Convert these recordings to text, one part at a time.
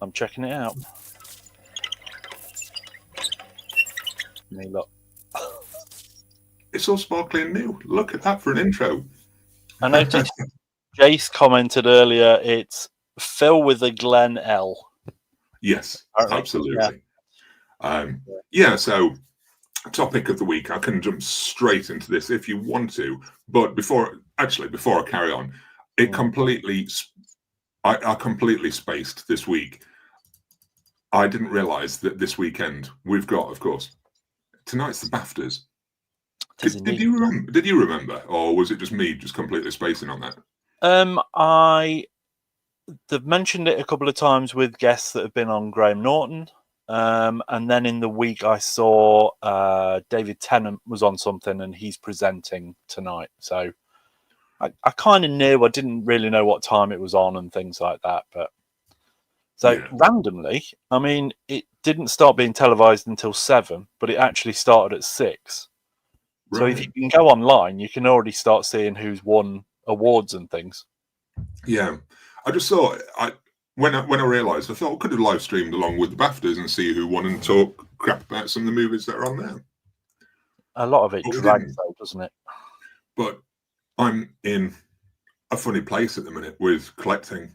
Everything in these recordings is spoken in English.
I'm checking it out. Me look. It's all sparkly and new. Look at that for an intro. I noticed Jace commented earlier. It's Phil with a Glen L. Yes, Apparently. absolutely. Yeah. So topic of the week. I can jump straight into this if you want to, but before I carry on, I completely spaced this week. I didn't realise that this weekend we've got, of course, tonight's the Baftas. Did you remember, or was it just me just completely spacing on that? They've mentioned it a couple of times with guests that have been on Graham Norton. And then in the week I saw David Tennant was on something and he's presenting tonight. So I kind of knew. I didn't really know what time it was on and things like that. But randomly, I mean, it didn't start being televised until 7, but it actually started at 6. Right. So if you can go online, you can already start seeing who's won awards and things. Yeah, I just saw when I realised, I thought I could have live streamed along with the BAFTAs and see who won and talk crap about some of the movies that are on there. A lot of it drags though, doesn't it? But I'm in a funny place at the minute with collecting.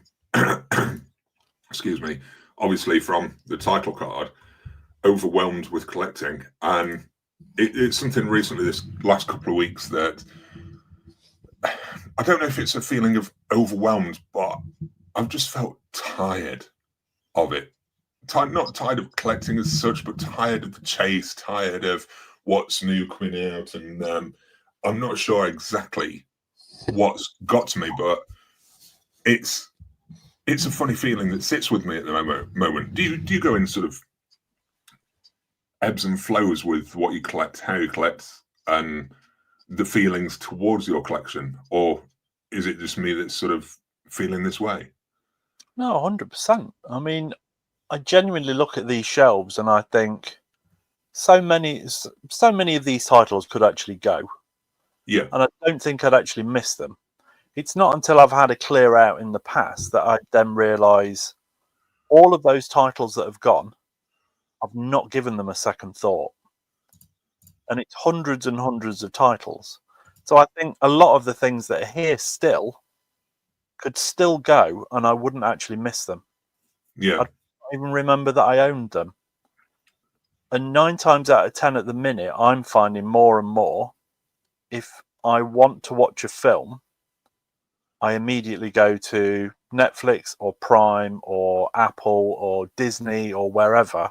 Excuse me. Obviously, from the title card, overwhelmed with collecting, and it's something recently this last couple of weeks that I don't know if it's a feeling of overwhelmed, but I've just felt tired of it. Not tired of collecting as such, but tired of the chase, tired of what's new coming out. And I'm not sure exactly what's got to me, but it's a funny feeling that sits with me at the moment. Do you go in sort of ebbs and flows with what you collect, how you collect, and the feelings towards your collection, or is it just me that's sort of feeling this way? No, 100%. I mean, I genuinely look at these shelves and I think so many of these titles could actually go. Yeah. And I don't think I'd actually miss them. It's not until I've had a clear out in the past that I then realise all of those titles that have gone, I've not given them a second thought. And it's hundreds and hundreds of titles. So I think a lot of the things that are here still could still go and I wouldn't actually miss them. Yeah. I'd not even remember that I owned them. And 9 times out of 10 at the minute, I'm finding more and more, if I want to watch a film, I immediately go to Netflix or Prime or Apple or Disney or wherever.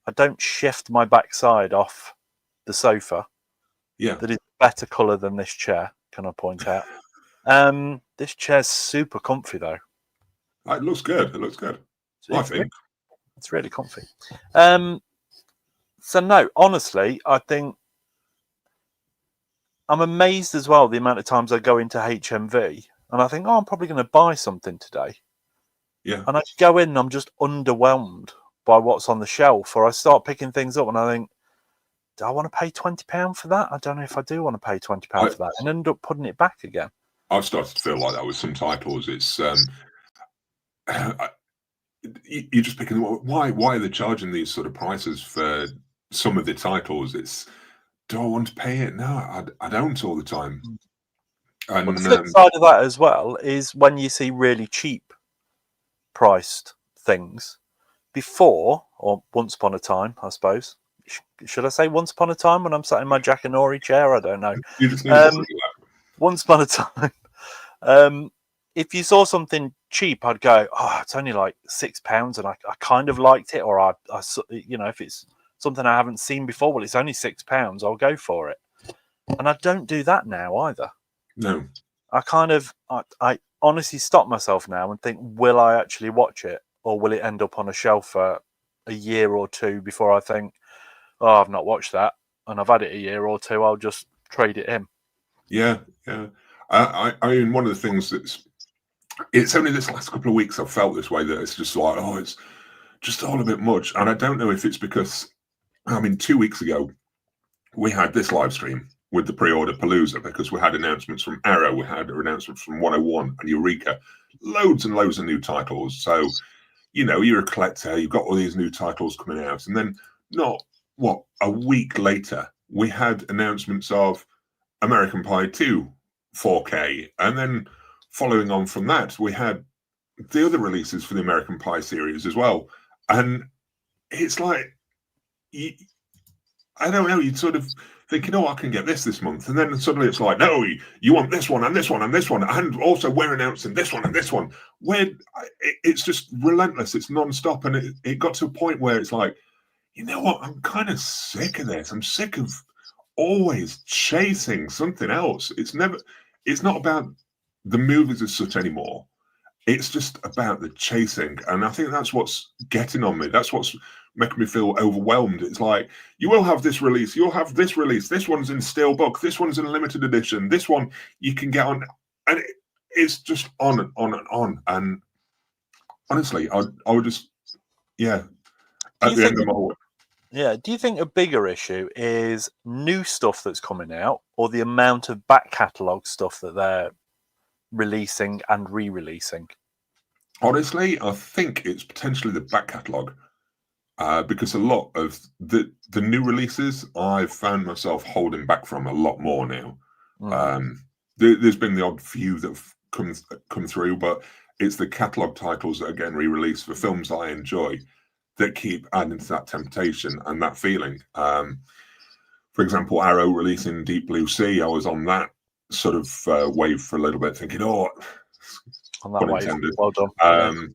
I don't shift my backside off the sofa. Yeah. That is better colour than this chair, can I point out? This chair's super comfy though. It looks good. I think it's really comfy. So no, honestly, I think I'm amazed as well the amount of times I go into HMV and I think, I'm probably going to buy something today. Yeah. And I go in and I'm just underwhelmed by what's on the shelf, or I start picking things up and I think, do I want to pay £20 for that? I don't know if I do want to pay £20 for that, and end up putting it back again. I've started to feel like that with some titles. It's you're just picking. Why are they charging these sort of prices for some of the titles? It's, do I want to pay it? No, I don't all the time. And the flip side of that as well is when you see really cheap priced things before, or once upon a time, I suppose. Should I say once upon a time when I'm sat in my Jackanory chair? I don't know. You just need to once upon a time, if you saw something cheap, I'd go, it's only like £6, and I kind of liked it, or I if it's something I haven't seen before, well, it's only £6, I'll go for it. And I don't do that now either. No. I honestly stop myself now and think, will I actually watch it, or will it end up on a shelf for a year or two before I think, I've not watched that, and I've had it a year or two, I'll just trade it in. Yeah. I mean, one of the things it's only this last couple of weeks I've felt this way, that it's just like, it's just all a bit much. And I don't know if it's because, 2 weeks ago, we had this live stream with the pre-order Palooza, because we had announcements from Arrow, we had announcements from 101 and Eureka, loads and loads of new titles. So you're a collector, you've got all these new titles coming out, and then a week later, we had announcements of American Pie 2 4K, and then following on from that, we had the other releases for the American Pie series as well. And it's like, I don't know, you'd sort of thinking, I can get this month. And then suddenly it's like, no, you want this one and this one and this one. And also we're announcing this one and this one. It's just relentless. It's non-stop. And it got to a point where it's like, you know what? I'm kind of sick of this. I'm sick of always chasing something else. It's not about the movies as such anymore. It's just about the chasing. And I think that's what's getting on me. That's what's making me feel overwhelmed. It's like, you will have this release, you'll have this release, this one's in steelbook, this one's in limited edition, this one you can get on, and it's just on and on and on. And honestly, I would just, at the end of my work. Yeah, do you think a bigger issue is new stuff that's coming out, or the amount of back catalogue stuff that they're releasing and re-releasing? Honestly, I think it's potentially the back catalogue, because a lot of the new releases I've found myself holding back from a lot more now. There's been the odd few that have come through, but it's the catalogue titles that are getting re-released for films I enjoy that keep adding to that temptation and that feeling. For example, Arrow releasing Deep Blue Sea, I was on that sort of wave for a little bit, thinking, on that wave, intended. Well done.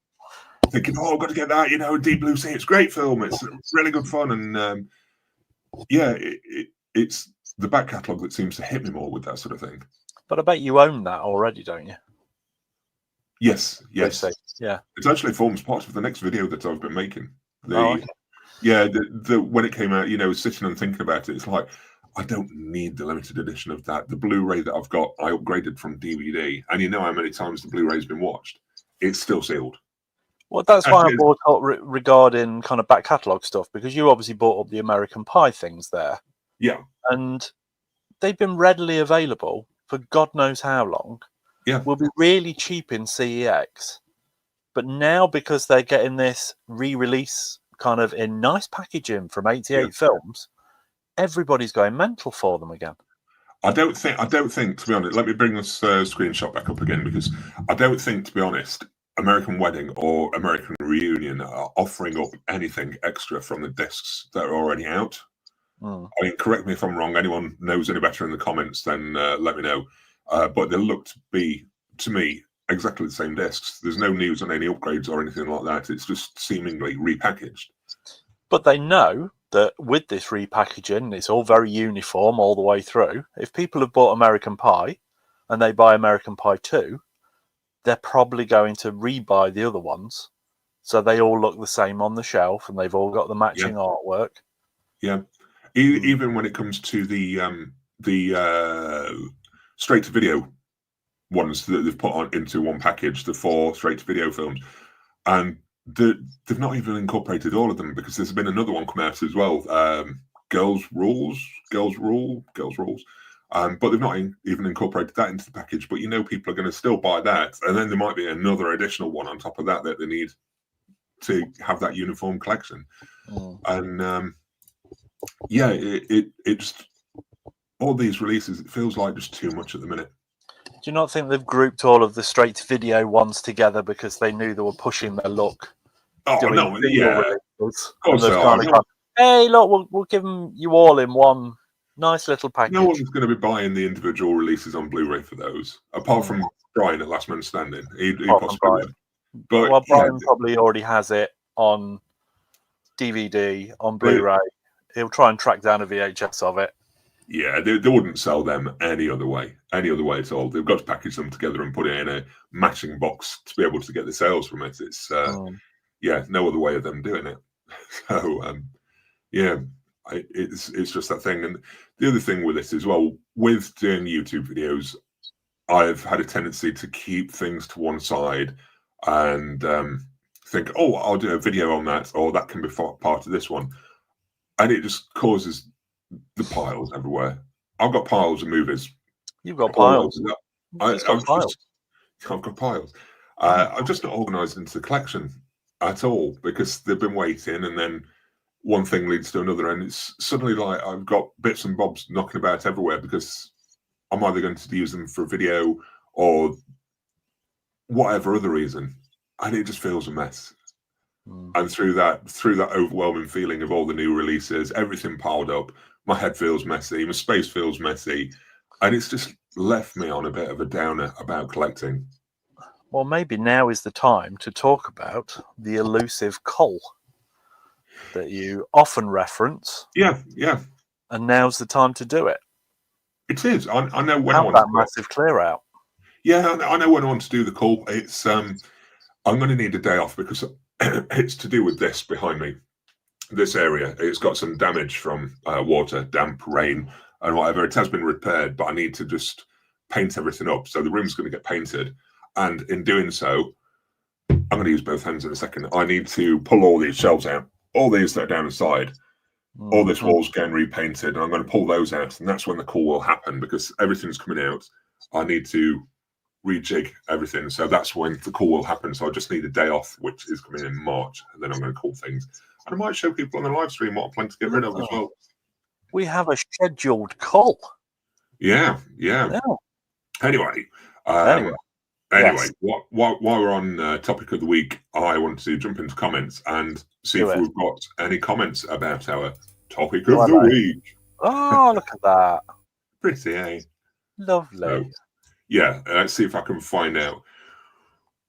Thinking, I've got to get that, Deep Blue Sea. It's a great film. It's really good fun. And it's the back catalogue that seems to hit me more with that sort of thing. But I bet you own that already, don't you? Yes. Yeah. It actually forms part of the next video that I've been making. Okay. Yeah, when it came out, sitting and thinking about it, it's like, I don't need the limited edition of that. The Blu-ray that I've got, I upgraded from DVD. And you know how many times the Blu-ray's been watched? It's still sealed. Well, that's why I brought up regarding kind of back catalogue stuff, because you obviously brought up the American Pie things there. Yeah. And they've been readily available for God knows how long. Yeah. Will be really cheap in CEX. But now, because they're getting this re-release kind of in nice packaging from 88 films, everybody's going mental for them again. I don't think, to be honest, let me bring this screenshot back up again, because I don't think, to be honest, American Wedding or American Reunion are offering up anything extra from the discs that are already out. I mean, correct me if I'm wrong. Anyone knows any better in the comments, then let me know. But they look to be, to me, exactly the same discs. There's no news on any upgrades or anything like that. It's just seemingly repackaged. But they know that with this repackaging, it's all very uniform all the way through. If people have bought American Pie and they buy American Pie 2, they're probably going to rebuy the other ones. So they all look the same on the shelf and they've all got the matching artwork. Yeah. Even when it comes to the straight-to-video ones that they've put on into one package, the 4 straight-to-video films, and they've not even incorporated all of them, because there's been another one come out as well, Girls Rules, but they've not even incorporated that into the package. But people are going to still buy that, and then there might be another additional one on top of that they need to have that uniform collection. And it just, all these releases, it feels like just too much at the minute. Do you not think they've grouped all of the straight to video ones together because they knew they were pushing their luck? Oh no, yeah. Hey, look, we'll give them you all in one nice little package. No one's going to be buying the individual releases on Blu-ray for those, apart from Brian at Last Man Standing. He possibly would. But Brian probably already has it on DVD, on Blu-ray. He'll try and track down a VHS of it. Yeah, they wouldn't sell them any other way at all. They've got to package them together and put it in a matching box to be able to get the sales from it. It's no other way of them doing it. So it's just that thing. And the other thing with this as well, with doing YouTube videos, I've had a tendency to keep things to one side and think, I'll do a video on that, or that can be part of this one, and it just causes the piles everywhere. I've got piles of movies. You've got piles. I've got piles. I'm just not organised into the collection. at all, because they've been waiting, and then one thing leads to another, and it's suddenly like I've got bits and bobs knocking about everywhere because I'm either going to use them for video or whatever other reason, and it just feels a mess. And through that overwhelming feeling of all the new releases, everything piled up, my head feels messy, my space feels messy, and it's just left me on a bit of a downer about collecting. Well, maybe now is the time to talk about the elusive cull that you often reference. Yeah. And now's the time to do it. It is. I know when Have I want that to massive clear out. Yeah, I know when I want to do the call. It's I'm going to need a day off because it's to do with this behind me. This area, it's got some damage from water, damp, rain, and whatever. It has been repaired, but I need to just paint everything up. So the room's going to get painted, and in doing so, I'm going to use both hands in a second. I need to pull all these shelves out, all these that are down the side. All this wall's getting repainted, and I'm going to pull those out, and that's when the call will happen because everything's coming out. I need to rejig everything, so that's when the call will happen. So I just need a day off, which is coming in March, and then I'm going to call things. And I might show people on the live stream what I plan to get rid of as well. We have a scheduled call. Yeah. Anyway, yes. while we're on topic of the week, I want to jump into comments and see if we've got any comments about our topic of the week. Oh, look at that. Pretty, eh? Lovely. So, yeah, let's see if I can find out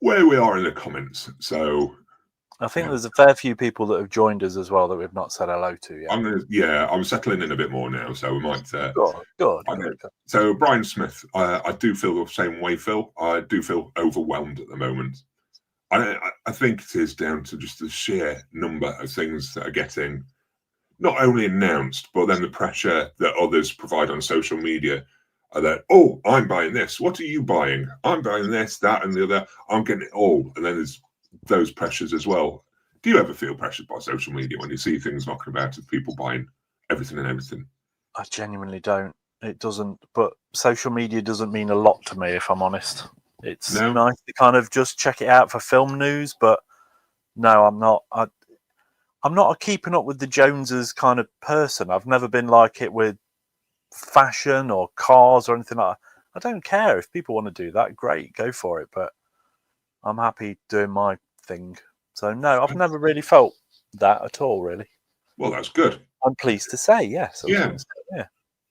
where we are in the comments. So I think there's a fair few people that have joined us as well that we've not said hello to yet. I'm settling in a bit more now, so we might. Good. So Brian Smith, I do feel the same way, Phil. I do feel overwhelmed at the moment. I think it is down to just the sheer number of things that are getting not only announced, but then the pressure that others provide on social media. That, oh, I'm buying this. What are you buying? I'm buying this, that, and the other. I'm getting it all. And then there's those pressures as well. Do you ever feel pressured by social media when you see things knocking about of people buying everything and everything? I genuinely don't. It doesn't. But social media doesn't mean a lot to me, if I'm honest. It's nice to kind of just check it out for film news, but no, I'm not. I'm not a keeping up with the Joneses kind of person. I've never been like it with fashion or cars or anything like that. I don't care. If people want to do that, great, go for it. But I'm happy doing my thing. So no, I've never really felt that at all, really. Well, that's good. I'm pleased to say, yes. Yeah.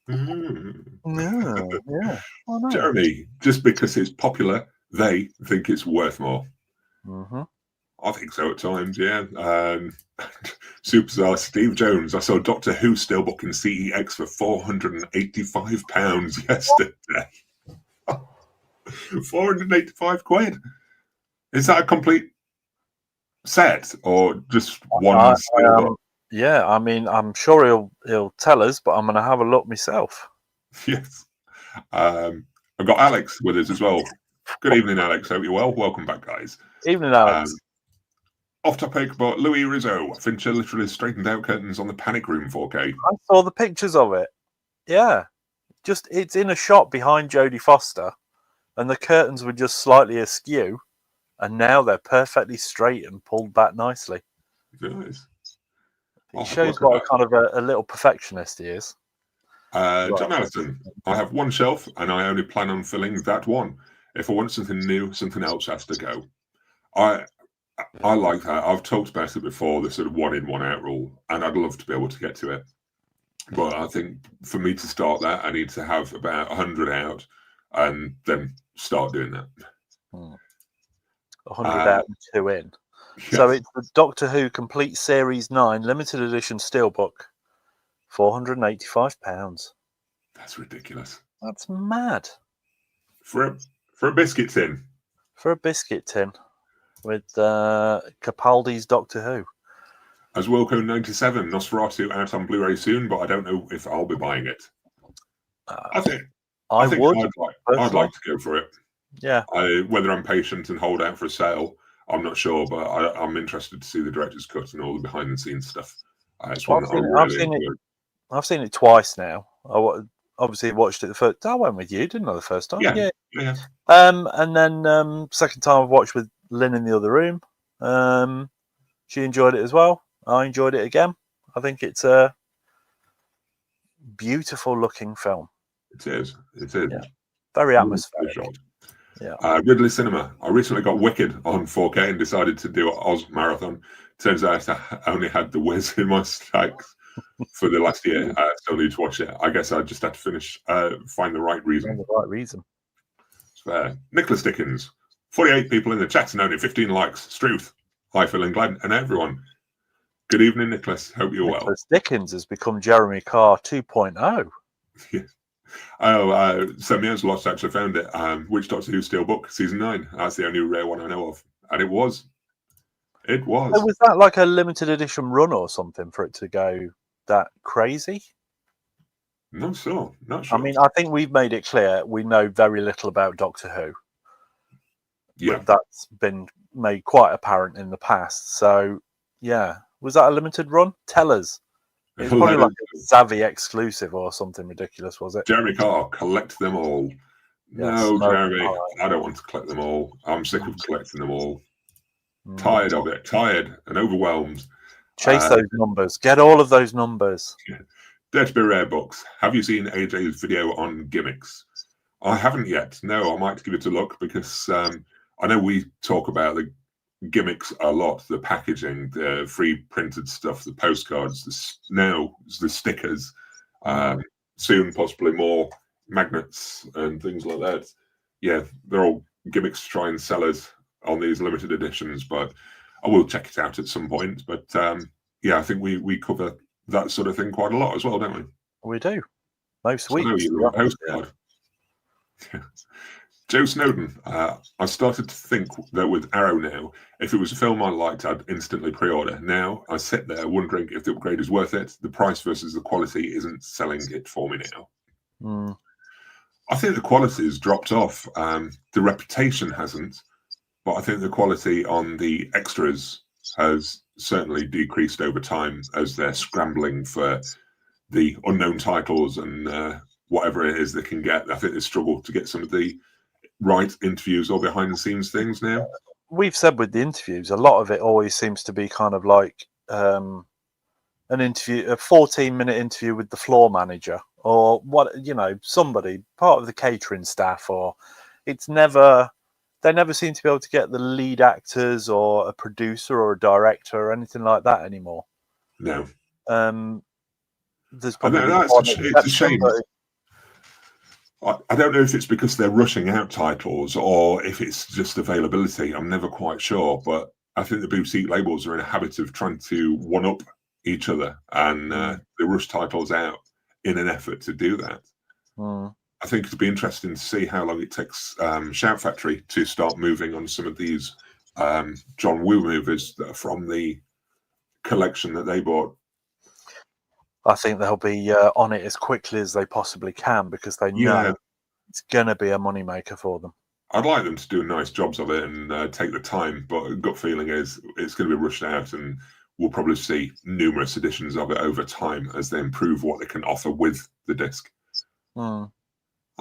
No, yeah. Oh, no. Jeremy, just because it's popular, they think it's worth more. I think so at times, yeah. Superstar Steve Jones. I saw Doctor Who Steelbook in CEX for £485 yesterday. 485 quid. Is that a complete set or just one Steelbook? Yeah, I mean, I'm sure he'll tell us, but I'm going to have a look myself. Yes. I've got Alex with us as well. Good evening, Alex. Hope you're well. Welcome back, guys. Evening, Alex. Off topic, but Louis Rizzo. Fincher literally straightened out curtains on the Panic Room 4K. I saw the pictures of it. Yeah. Just, it's in a shot behind Jodie Foster, and the curtains were just slightly askew, and now they're perfectly straight and pulled back nicely. Nice. It shows what a kind of a little perfectionist he is. John Allison, I have one shelf and I only plan on filling that one. If I want something new, something else has to go. I like that. I've talked about it before, the sort of one in, one out rule, and I'd love to be able to get to it. But I think for me to start that, I need to have about 100 out and then start doing that. 100 out and 2 in. Yes. So it's the Doctor Who Complete Series 9 limited edition steelbook, £485. That's ridiculous. That's mad. For a biscuit tin. For a biscuit tin with Capaldi's Doctor Who. As Wilco97, Nosferatu out on Blu-ray soon, but I don't know if I'll be buying it. I think I'd like to go for it. Yeah. Whether I'm patient and hold out for a sale, I'm not sure, but I'm interested to see the director's cut and all the behind-the-scenes stuff. It's one that I really enjoy. I've seen it twice now. I obviously watched it the first. I went with you, didn't I? The first time. Yeah. And then second time I've watched with Lynn in the other room. She enjoyed it as well. I enjoyed it again. I think it's a beautiful looking film. It is. It is. Yeah. Very atmospheric. Shot. Yeah. Ridley Cinema. I recently got Wicked on 4K and decided to do an Oz marathon. Turns out I only had The Wiz in my stacks for the last year. I still need to watch it. I guess I just had to find the right reason. Find the right reason. It's fair. Nicholas Dickens. 48 people in the chat and only 15 likes. Struth. Hi, Phil and Glenn and everyone. Good evening, Nicholas. Hope you're well. Nicholas Dickens has become Jeremy Carr 2.0. Yes. So Meows Lost actually found it. Which Doctor Who Steelbook? Season 9. That's the only rare one I know of. And it was. It was. So was that like a limited edition run or something for it to go that crazy? Not sure. Not sure. I mean, I think we've made it clear we know very little about Doctor Who. Yeah. That's been made quite apparent in the past. So, yeah. Was that a limited run? Tell us. It's probably like a Savvy exclusive or something ridiculous, was it? Jeremy Carr, collect them all. Yes, No, Jeremy, I don't want to collect them all. I'm sick of collecting them all. Tired of it. Tired and overwhelmed. Chase those numbers. Get all of those numbers. Dare to be Rare Books. Have you seen AJ's video on gimmicks? I haven't yet. No, I might give it a look because I know we talk about the gimmicks a lot, the packaging, the free printed stuff, the postcards, the stickers, soon possibly more magnets and things like that. Yeah, they're all gimmicks to try and sell us on these limited editions, but I will check it out at some point. But yeah, I think we cover that sort of thing quite a lot as well, don't we? We do. Most weeks. I know you love a postcard. Joe Snowden. I started to think that with Arrow now, if it was a film I liked, I'd instantly pre-order. Now I sit there wondering if the upgrade is worth it. The price versus the quality isn't selling it for me now. I think the quality has dropped off. The reputation hasn't, but I think the quality on the extras has certainly decreased over time as they're scrambling for the unknown titles and whatever it is they can get. I think they struggle to get some of the right interviews or behind the scenes things now. We've said with the interviews, a lot of it always seems to be kind of like an interview, a 14-minute interview with the floor manager or somebody part of the catering staff, or they never seem to be able to get the lead actors or a producer or a director or anything like that anymore. No. There's probably it's a shame. I don't know if it's because they're rushing out titles or if it's just availability. I'm never quite sure, but I think the boutique labels are in a habit of trying to one-up each other, and they rush titles out in an effort to do that. I think it'd be interesting to see how long it takes Shout Factory to start moving on some of these John Woo movies that are from the collection that they bought. I think they'll be on it as quickly as they possibly can because they know it's going to be a moneymaker for them. I'd like them to do nice jobs of it and take the time, but a gut feeling is it's going to be rushed out, and we'll probably see numerous editions of it over time as they improve what they can offer with the disc. I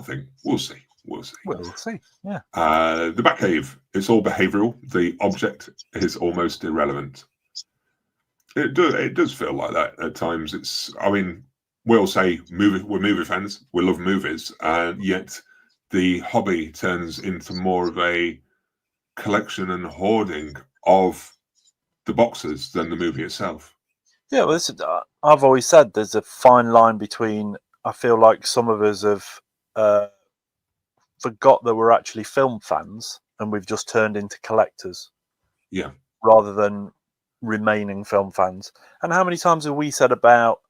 think we'll see. We'll see. Yeah. The Batcave. It's all behavioural. The object is almost irrelevant. It does feel like that at times. We'll say we're movie fans, we love movies, and yet the hobby turns into more of a collection and hoarding of the boxes than the movie itself. Yeah, well, I've always said there's a fine line between. I feel like some of us have forgot that we're actually film fans, and we've just turned into collectors. Yeah. Rather than remaining film fans. And how many times have we said about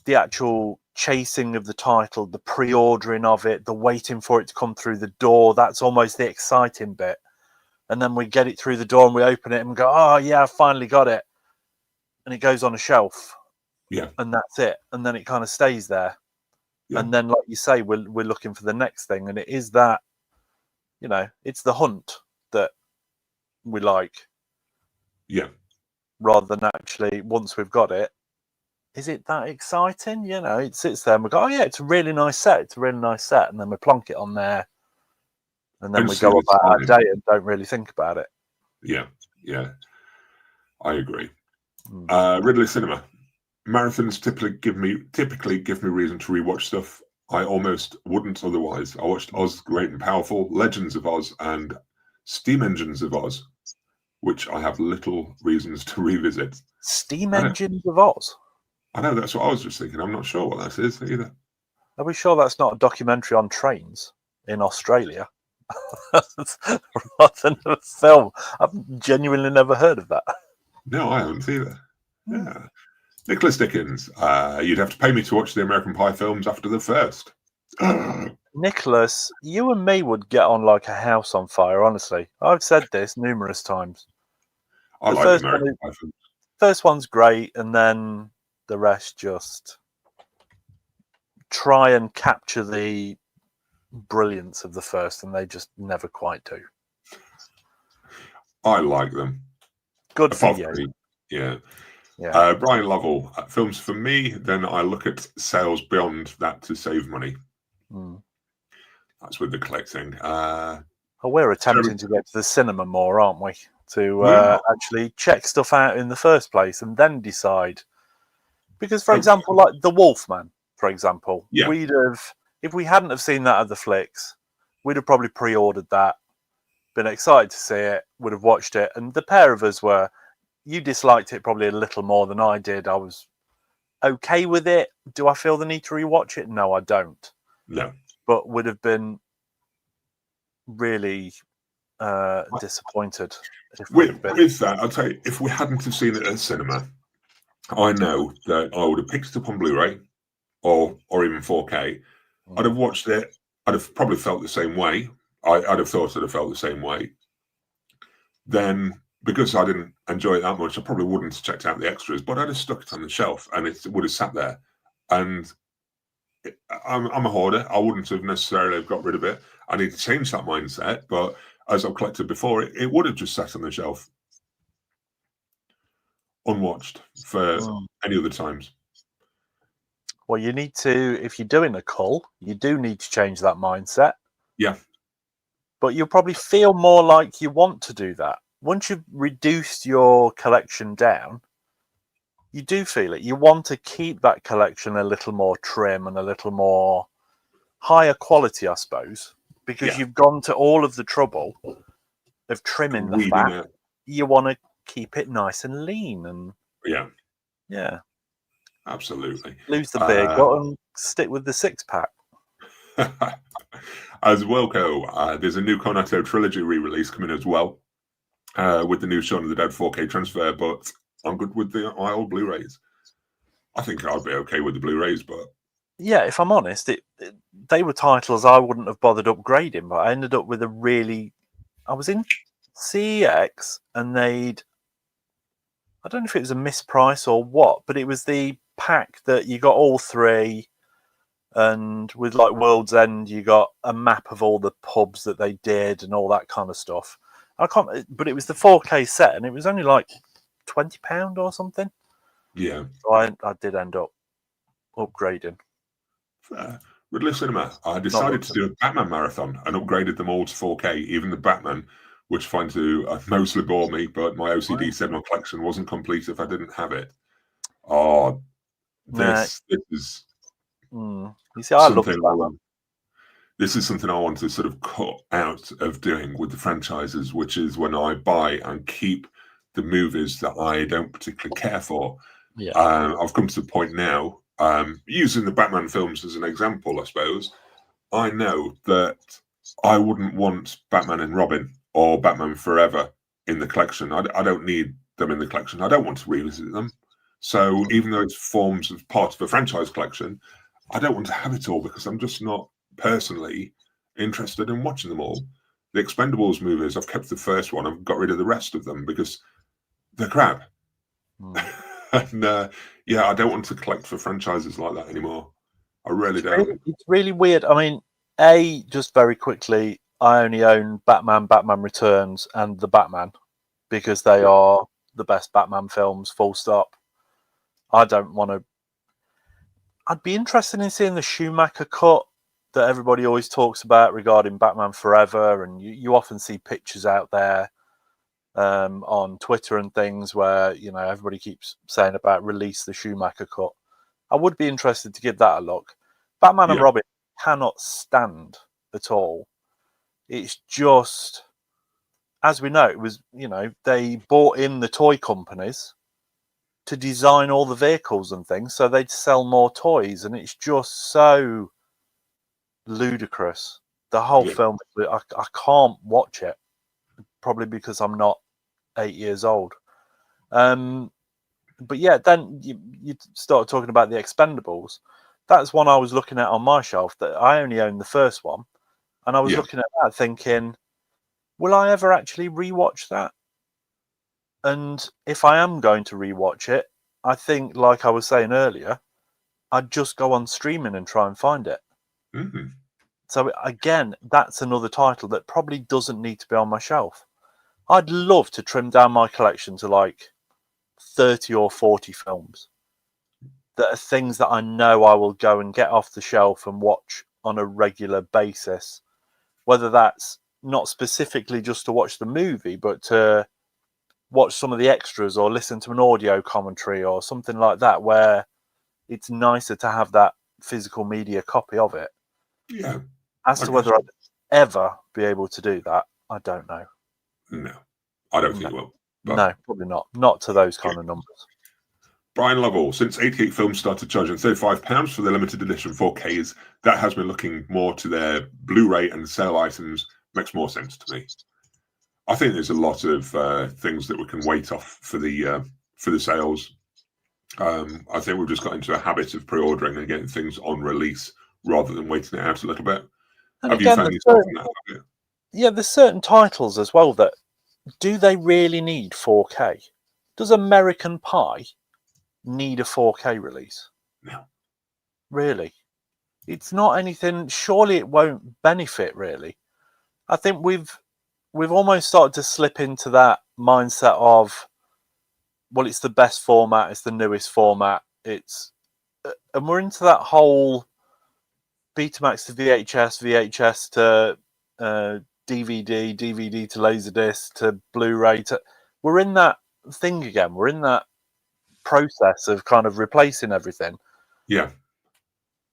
the actual chasing of the title, the pre-ordering of it, the waiting for it to come through the door? That's almost the exciting bit. And then we get it through the door and we open it and go, oh yeah, I finally got it. And it goes on a shelf. Yeah. And that's it. And then it kind of stays there. Yeah. And then, like you say, we're looking for the next thing. And it is that, it's the hunt that we like. Yeah. Rather than actually, once we've got it, is it that exciting? It sits there and we go, oh yeah, it's a really nice set. It's a really nice set. And then we plonk it on there. And then we go about our day and don't really think about it. Yeah, yeah. I agree. Ridley Cinema. Marathons typically give me reason to rewatch stuff I almost wouldn't otherwise. I watched Oz Great and Powerful, Legends of Oz, and Steam Engines of Oz, which I have little reasons to revisit. Steam Engines of Oz? I know, that's what I was just thinking. I'm not sure what that is either. Are we sure that's not a documentary on trains in Australia? Rather than a film. I've genuinely never heard of that. No, I haven't either. Yeah. Nicholas Dickens. You'd have to pay me to watch the American Pie films after the first. Nicholas, you and me would get on like a house on fire, honestly. I've said this numerous times. I like the American Pie films. First one's great, and then the rest just try and capture the brilliance of the first, and they just never quite do. I like them. Good for you. Yeah. Brian Lovell, films for me, then I look at sales beyond that to save money. That's with the collecting. We're attempting to get to the cinema more, aren't we? To actually check stuff out in the first place and then decide. Because, for example, like The Wolfman, for example, we'd have, if we hadn't have seen that at the flicks, we'd have probably pre-ordered that, been excited to see it, would have watched it, and the pair of us were. You disliked it probably a little more than I did. I was okay with it. Do I feel the need to rewatch it? No, I don't. No. But would have been really disappointed. With that, I'll tell you, if we hadn't have seen it at cinema, I know that I would have picked it up on Blu-ray or even 4K. I'd have watched it. I'd have probably felt the same way. I'd have thought I'd have felt the same way. Then, because I didn't enjoy it that much, I probably wouldn't have checked out the extras, but I'd have stuck it on the shelf and it would have sat there. And I'm a hoarder. I wouldn't have necessarily got rid of it. I need to change that mindset. But as I've collected before, it would have just sat on the shelf unwatched for any other times. Well, you need to, if you're doing a cull, you do need to change that mindset. Yeah. But you'll probably feel more like you want to do that. Once you've reduced your collection down, you do feel it. You want to keep that collection a little more trim and a little more higher quality, I suppose, because you've gone to all of the trouble of trimming the fat. You want to keep it nice and lean. And yeah. Absolutely. Lose the beer gut and stick with the six-pack. As Wilco, there's a new Cornetto trilogy re-release coming as well, with the new Shaun of the Dead 4K transfer, but I'm good with my old Blu-rays. I think I'd be okay with the Blu-rays, but... Yeah, if I'm honest, they were titles I wouldn't have bothered upgrading, but I ended up with a really... I was in CEX, and they'd... I don't know if it was a misprice or what, but it was the pack that you got all three... And with like World's End, you got a map of all the pubs that they did and all that kind of stuff. But it was the 4K set, and it was only like £20 or something. Yeah. So I did end up upgrading. Ridley Cinema, I decided to do a Batman marathon and upgraded them all to 4K, even the Batman, which I find to mostly bore me, but my OCD said my collection wasn't complete if I didn't have it. Oh, this is... You see, I love that. This is something I want to sort of cut out of doing with the franchises, which is when I buy and keep the movies that I don't particularly care for. Yeah. I've come to the point now, using the Batman films as an example, I suppose. I know that I wouldn't want Batman and Robin or Batman Forever in the collection. I don't need them in the collection. I don't want to revisit them. So even though it forms as part of a franchise collection, I don't want to have it all because I'm just not personally interested in watching them all. The Expendables movies, I've kept the first one. I've got rid of the rest of them because they're crap. And I don't want to collect for franchises like that anymore. I really don't. It's really weird. I mean, just very quickly, I only own Batman, Batman Returns, and The Batman because they are the best Batman films, full stop. I don't want to... I'd be interested in seeing the Schumacher cut that everybody always talks about regarding Batman Forever, and you often see pictures out there. on Twitter and things where, you know, everybody keeps saying about release the Schumacher cut. I would be interested to give that a look. Batman and Yeah. Robin cannot stand at all. It's just, as we know, it was, you know, they bought in the toy companies to design all the vehicles and things so they'd sell more toys, and it's just so ludicrous. The whole Yeah. film, I can't watch it, probably because I'm not 8 years old. But yeah, then you start talking about the Expendables. That's one I was looking at on my shelf that I only own the first one, and I was Yeah. looking at that thinking, will I ever actually rewatch that? And if I am going to rewatch it, I think, like I was saying earlier, I'd just go on streaming and try and find it. Mm-hmm. So again, that's another title that probably doesn't need to be on my shelf. I'd love to trim down my collection to like 30 or 40 films that are things that I know I will go and get off the shelf and watch on a regular basis, whether that's not specifically just to watch the movie, but to watch some of the extras or listen to an audio commentary or something like that, where it's nicer to have that physical media copy of it. Yeah. As I to guess whether I'd ever be able to do that, I don't know. no, I don't No, think you will. But no, probably not. Not to those yeah. kind of numbers. Brian Lovell, since 88 Films started charging £35 for their limited edition 4Ks, that has been looking more to their Blu-ray and sale items. Makes more sense to me. I think there's a lot of things that we can wait off for the sales. I think we've just got into a habit of pre-ordering and getting things on release rather than waiting it out a little bit. And Have you again, found yourself in that habit? there's certain titles as well that, do they really need 4K? Does American Pie need a 4K release? No. Really? It's not anything. Surely it won't benefit. Really, I think we've almost started to slip into that mindset of, well, it's the best format, it's the newest format, and we're into that whole Betamax to VHS, VHS to DVD, DVD to Laserdisc to Blu-ray. We're in that thing again. We're in that process of kind of replacing everything. Yeah.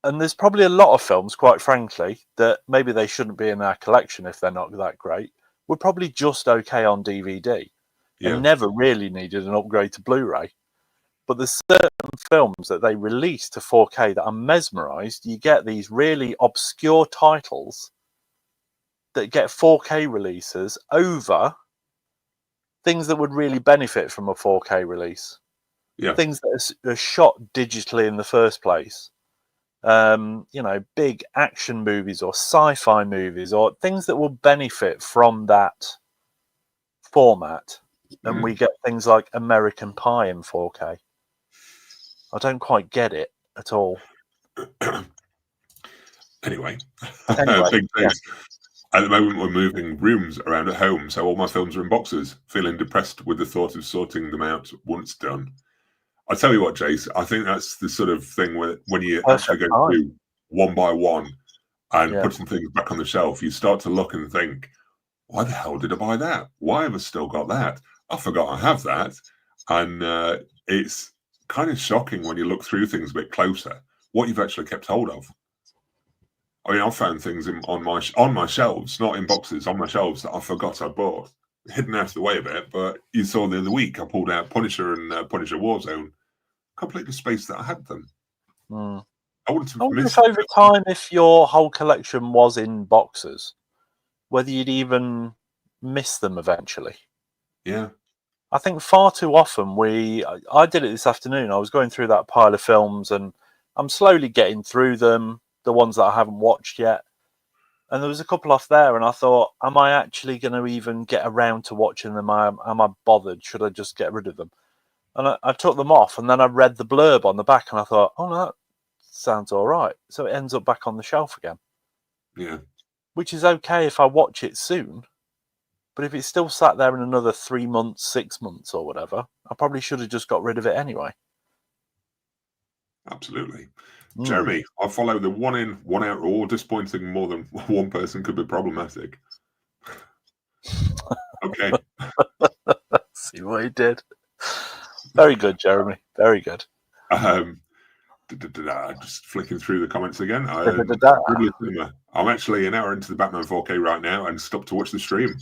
And there's probably a lot of films, quite frankly, that maybe they shouldn't be in our collection if they're not that great. We're probably just okay on DVD Yeah. and never really needed an upgrade to Blu-ray. But there's certain films that they release to 4K that I'm mesmerised. You get these really obscure titles that get 4K releases over things that would really benefit from a 4K release. Yeah. Things that are shot digitally in the first place. You know, big action movies or sci-fi movies or things that will benefit from that format. And we get things like American Pie in 4K. I don't quite get it at all. Anyway, Anyway, big yeah. things. At the moment, we're moving rooms around at home, so all my films are in boxes. Feeling depressed with the thought of sorting them out once done. I tell you what, Jace, I think that's the sort of thing where when you actually Perfect go time. through one by one and Yeah. putting things back on the shelf, you start to look and think, why the hell did I buy that? Why have I still got that? I forgot I have that. And it's kind of shocking when you look through things a bit closer, what you've actually kept hold of. I mean, I found things on my shelves, not in boxes, on my shelves that I forgot I bought, hidden out of the way a bit. But you saw the other week, I pulled out Punisher and Punisher Warzone, completely spaced that I had them. Mm. I wouldn't I have wonder if missed over time, if your whole collection was in boxes, whether you'd even miss them eventually. Yeah. I think far too often I did it this afternoon. I was going through that pile of films and I'm slowly getting through them, the ones that I haven't watched yet. And there was a couple off there and I thought, am I actually going to even get around to watching them? Am I bothered? Should I just get rid of them? And I took them off and then I read the blurb on the back and I thought, oh, no, that sounds all right. So it ends up back on the shelf again. Yeah. Which is okay if I watch it soon. But if it's still sat there in another 3 months, 6 months or whatever, I probably should have just got rid of it anyway. Absolutely. Mm. Jeremy, I follow the one in, one out rule. Disappointing more than one person could be problematic. Okay. See what he did. Very good, Jeremy. Very good. Just flicking through the comments again. Da-da-da-da. I'm actually an hour into the Batman 4K right now and stopped to watch the stream.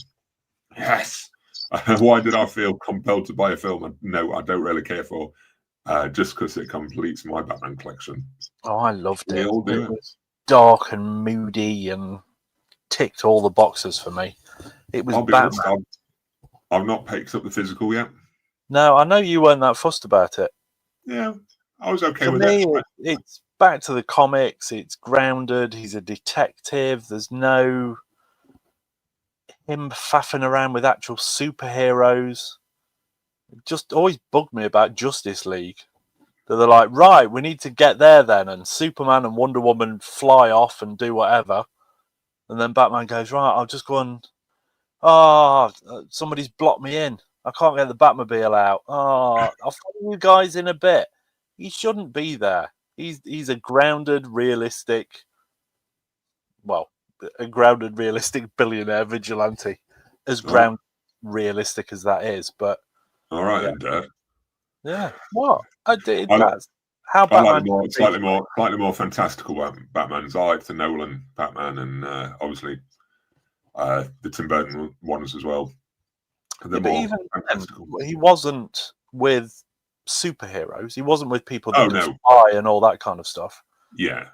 Yes. Why did I feel compelled to buy a film? No, I don't really care for. Just because it completes my Batman collection. Oh, I loved it. We all do It was dark and moody and ticked all the boxes for me. It was I'll be Batman. honest, I've not picked up the physical yet. No, I know you weren't that fussed about it. Yeah, I was okay For with me, it. it's back to the comics. It's grounded. He's a detective. There's no him faffing around with actual superheroes. It just always bugged me about Justice League. They're like, right, we need to get there then, and Superman and Wonder Woman fly off and do whatever. And then Batman goes, right, I'll just go and, somebody's blocked me in. I can't get the Batmobile out. I'll follow you guys in a bit. He shouldn't be there. He's a grounded, realistic billionaire vigilante. As grounded, realistic as that is. But all right, then, Dad. Yeah. What? That's how Batman. I like the slightly more fantastical Batmans. I like the Nolan Batman and obviously the Tim Burton ones as well. But even then, he wasn't with superheroes. He wasn't with people that could fly and all that kind of stuff. Yeah.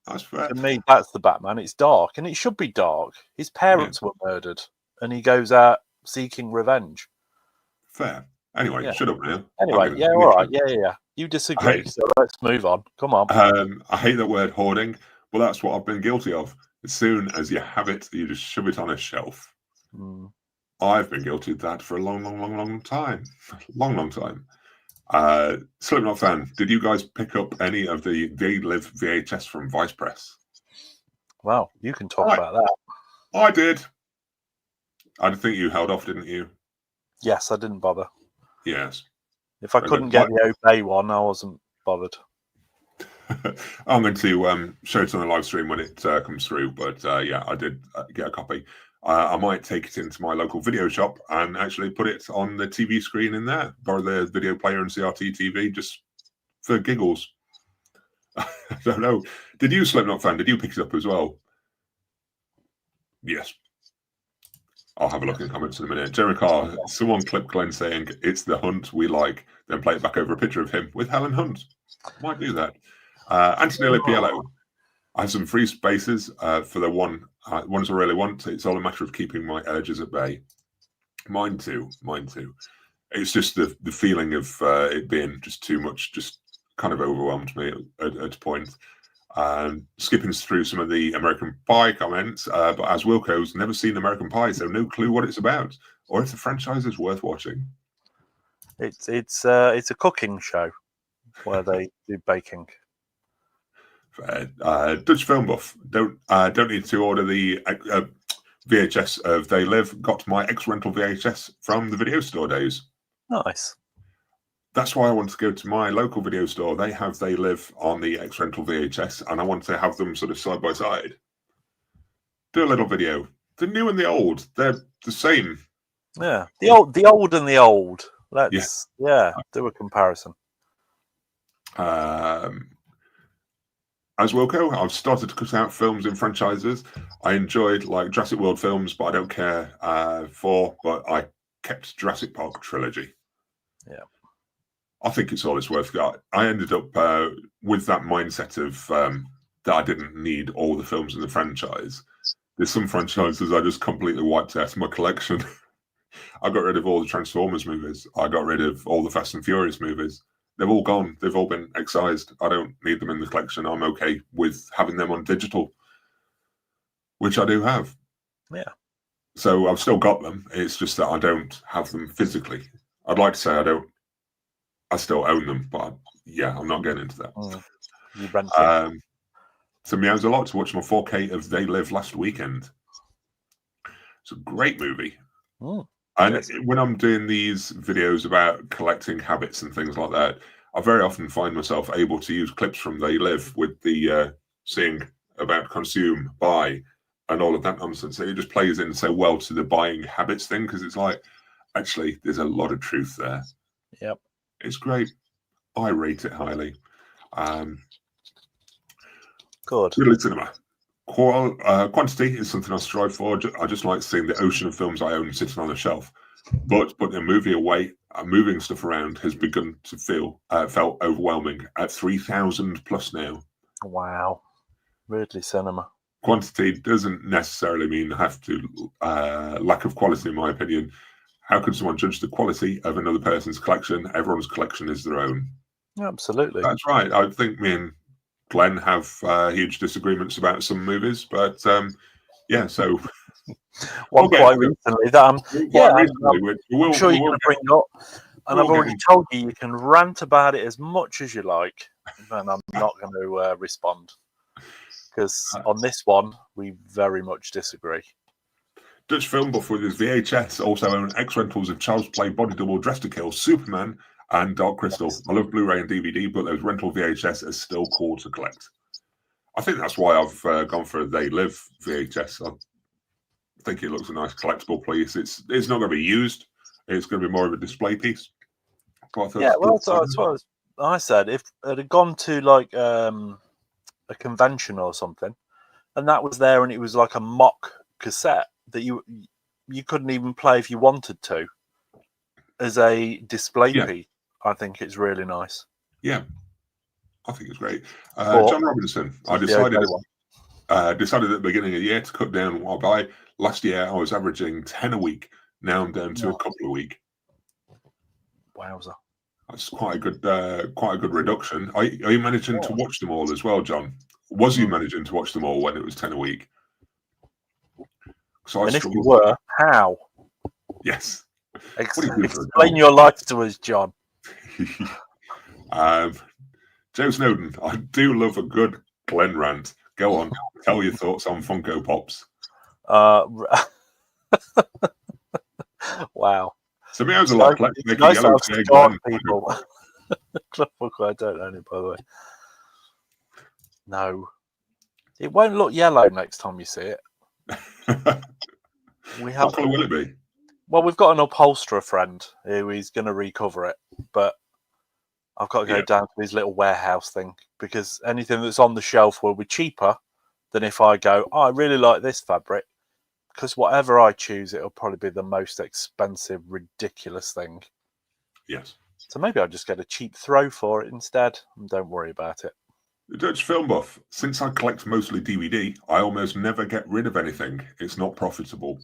That's fair. To me, that's the Batman. It's dark, and it should be dark. His parents were murdered, and he goes out seeking revenge. Fair. Anyway, shut up now. Anyway, yeah, all right. Yeah. You disagree, so let's move on. Come on. I hate that word hoarding, but that's what I've been guilty of. As soon as you have it, you just shove it on a shelf. I've been guilty of that for a long time. Long time. Slipknot fan, did you guys pick up any of the They Live VHS from Vice Press? Well, you can talk about that. I did. I think you held off, didn't you? Yes, I didn't bother. Yes. If I couldn't get the Obey one, I wasn't bothered. I'm going to show it on the live stream when it comes through, but yeah, I did get a copy. I might take it into my local video shop and actually put it on the TV screen in there, borrow the video player and CRT TV just for giggles. I don't know. Did you, Slipknot fan, did you pick it up as well? Yes. I'll have a look in the comments in a minute. Jerry Carr, someone clipped Glenn saying, "It's the Hunt we like," then play it back over a picture of him with Helen Hunt. Might do that. Anthony Lipiello, I have some free spaces for the ones I really want. It's all a matter of keeping my urges at bay. Mine too. It's just the feeling of it being just too much, just kind of overwhelmed me at a point. Skipping through some of the American Pie comments, but as Wilco's never seen American Pie, so no clue what it's about or if the franchise is worth watching. It's a cooking show where they do baking. Dutch Film Buff, don't need to order the VHS of They Live. Got my ex-rental VHS from the video store days. Nice. That's why I want to go to my local video store. They have They Live on the ex-rental VHS, and I want to have them sort of side by side. Do a little video. The new and the old, they're the same. Yeah, the old and the old. Let's do a comparison. As Wilco, I've started to cut out films in franchises. I enjoyed like Jurassic World films, but I don't care for. But I kept Jurassic Park trilogy. Yeah. I think it's all it's worth. I ended up with that mindset of that I didn't need all the films in the franchise. There's some franchises I just completely wiped out of my collection. I got rid of all the Transformers movies. I got rid of all the Fast and Furious movies. They've all gone. They've all been excised. I don't need them in the collection. I'm okay with having them on digital, which I do have. Yeah. So I've still got them. It's just that I don't have them physically. I'd like to say I still own them, but I'm not getting into that. You rent it. So Meows a lot to watch my 4K of They Live last weekend. It's a great movie. And when I'm doing these videos about collecting habits and things like that, I very often find myself able to use clips from They Live with the seeing about, consume, buy, and all of that nonsense. It just plays in so well to the buying habits thing, because it's like, actually, there's a lot of truth there. Yep. It's great. I rate it highly. Good. Ridley Cinema. Quantity is something I strive for. I just like seeing the ocean of films I own sitting on a shelf. But putting a movie away and moving stuff around has begun to felt overwhelming at 3,000 plus now. Wow. Ridley Cinema. Quantity doesn't necessarily mean have to lack of quality, in my opinion. How can someone judge the quality of another person's collection? Everyone's collection is their own. Absolutely. That's right. I think me and Glenn have huge disagreements about some movies, but yeah, so quite recently that I'm sure you're going to bring up, and I've already told you can rant about it as much as you like, and I'm not going to respond, because on this one we very much disagree. Dutch film buff with his VHS also own X rentals of Child's Play, Body Double, Dress to Kill, Superman, and Dark Crystal. Yes. I love Blu-ray and DVD, but those rental VHS are still cool to collect. I think that's why I've gone for They Live VHS. I think it looks a nice collectible piece. It's not going to be used. It's going to be more of a display piece. Yeah, well, that's what I said. If it had gone to like a convention or something, and that was there, and it was like a mock cassette that you couldn't even play if you wanted to, as a display piece, I think it's really nice. Yeah, I think it's great. John Robinson, I decided at the beginning of the year to cut down what I buy. Last year, I was averaging 10 a week. Now I'm down to a couple a week. Wowza. That's quite a good reduction. Are you managing to watch them all as well, John? Was you managing to watch them all when it was 10 a week? So and if you were, how? Yes. Explain your life to us, John. Joe Snowden, I do love a good Glenn rant. Go on, tell your thoughts on Funko Pops. Wow. So me, I was a lot collecting yellow people. I don't know any, by the way. No, it won't look yellow next time you see it. What colour will it be? Well, we've got an upholsterer friend who is going to recover it, but I've got to go down to his little warehouse thing, because anything that's on the shelf will be cheaper than if I go, oh, I really like this fabric, because whatever I choose, it'll probably be the most expensive, ridiculous thing. Yes. So maybe I'll just get a cheap throw for it instead, and don't worry about it. The Dutch film buff. Since I collect mostly DVD, I almost never get rid of anything. It's not profitable.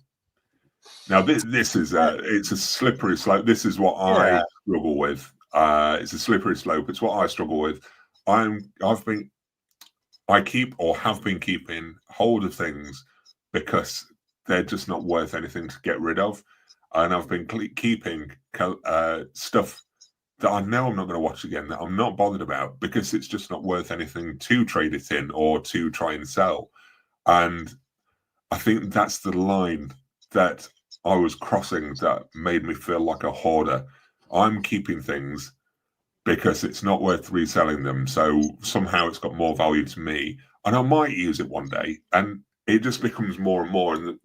Now, this is it's a slippery slope. This is what I struggle with. It's a slippery slope. It's what I struggle with. I keep or have been keeping hold of things because they're just not worth anything to get rid of, and I've been keeping stuff that I know I'm not going to watch again, that I'm not bothered about, because it's just not worth anything to trade it in or to try and sell. And I think that's the line that I was crossing that made me feel like a hoarder. I'm keeping things because it's not worth reselling them. So somehow it's got more value to me, and I might use it one day. And it just becomes more and more. And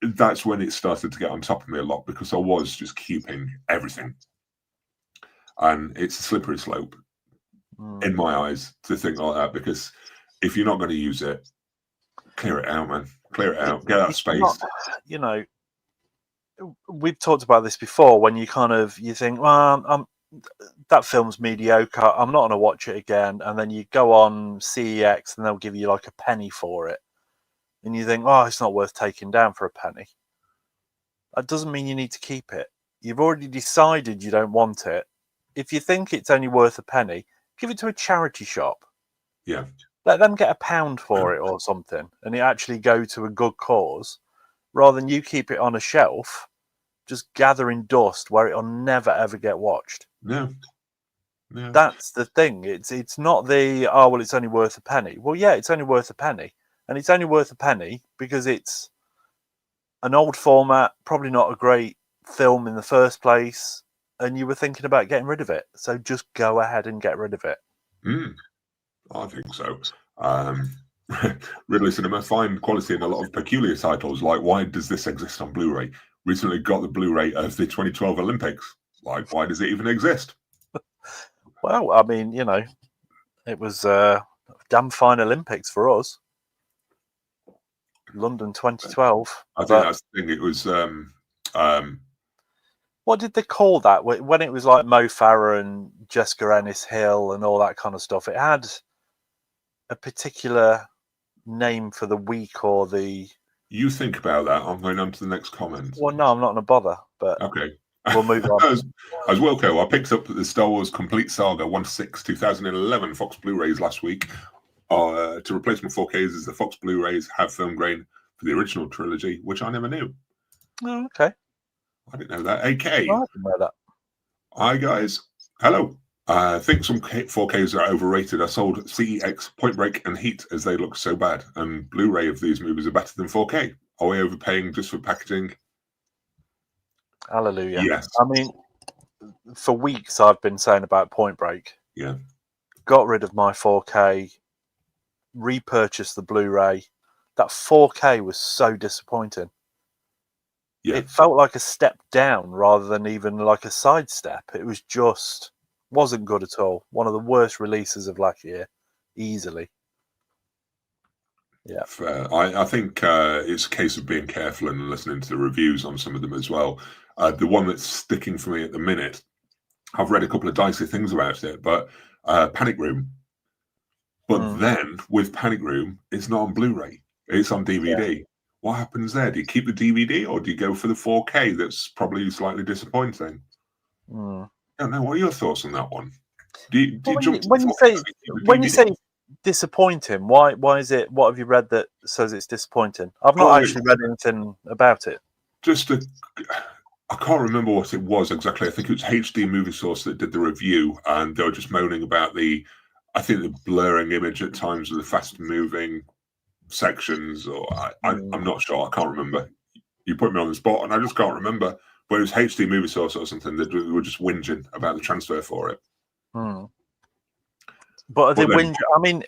that's when it started to get on top of me a lot, because I was just keeping everything. And it's a slippery slope in my eyes to think like that, because if you're not going to use it, clear it out, man. Clear it out. Get out of space. We've talked about this before, when you think, well, that film's mediocre, I'm not going to watch it again. And then you go on CEX and they'll give you like a penny for it. And you think, oh, it's not worth taking down for a penny. That doesn't mean you need to keep it. You've already decided you don't want it. If you think it's only worth a penny, give it to a charity shop. Yeah. Let them get £1 for it or something, and it actually go to a good cause, rather than you keep it on a shelf, just gathering dust where it'll never ever get watched. No. That's the thing. It's not the, oh, well, it's only worth a penny. Well, yeah, it's only worth a penny. And it's only worth a penny because it's an old format, probably not a great film in the first place, and you were thinking about getting rid of it. So just go ahead and get rid of it. I think so. Ridley Cinema, find quality in a lot of peculiar titles. Like, why does this exist on Blu-ray? Recently got the Blu-ray of the 2012 Olympics. Like, why does it even exist? Well, I mean, it was a damn fine Olympics for us. London 2012. I think that's the thing. It was what did they call that when it was like Mo Farah and Jessica Ennis Hill and all that kind of stuff? It had a particular name for the week or the. You think about that. I'm going on to the next comment. Well, no, I'm not going to bother. But okay, we'll move on. As Wilco, I picked up the Star Wars Complete Saga 1/6 2011 Fox Blu-rays last week. To replace my 4Ks, as the Fox Blu-rays have film grain for the original trilogy, which I never knew. Oh, okay. I didn't know that. AK. I didn't know that. Hi, guys. Hello. I think some 4Ks are overrated. I sold CEX, Point Break, and Heat as they look so bad, and Blu-ray of these movies are better than 4K. Are we overpaying just for packaging? Hallelujah. Yes. I mean, for weeks I've been saying about Point Break. Yeah. Got rid of my 4K, repurchased the Blu-ray. That 4K was so disappointing. Yeah. It felt like a step down rather than even like a sidestep. It was just wasn't good at all. One of the worst releases of last year, easily. Yeah. Fair. I think it's a case of being careful and listening to the reviews on some of them as well. The one that's sticking for me at the minute, I've read a couple of dicey things about it, but Panic Room. But then with Panic Room, it's not on Blu-ray. It's on DVD. Yeah. What happens there? Do you keep the DVD or do you go for the 4K that's probably slightly disappointing? I don't know. What are your thoughts on that one? When you say disappointing, why is it? What have you read that says it's disappointing? I've not actually read anything about it. I can't remember what it was exactly. I think it was HD Movie Source that did the review, and they were just moaning about the blurring image at times of the fast-moving sections, or I'm not sure. I can't remember. You put me on the spot, and I just can't remember. But it was HD Movie Source or something that were just whinging about the transfer for it. But are they whinging? I mean,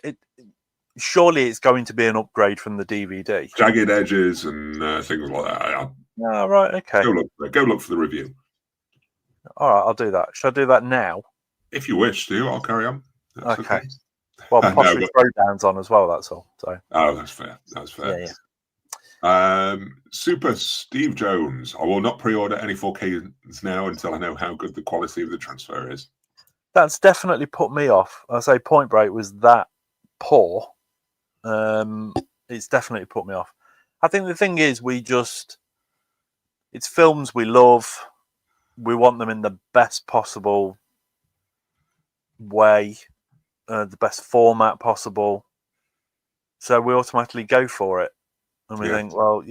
surely it's going to be an upgrade from the DVD. Jagged edges and things like that. Oh, right, okay. Go look for the review. All right, I'll do that. Should I do that now? If you wish to, I'll carry on. That's okay. Well, possibly throwdowns on as well, that's all. So. Oh, that's fair. That's fair. Yeah. Super Steve Jones. I will not pre-order any 4Ks now until I know how good the quality of the transfer is. That's definitely put me off. I say Point Break was that poor. It's definitely put me off. I think the thing is it's films we love. We want them in the best possible way, the best format possible. So we automatically go for it. And we think, well,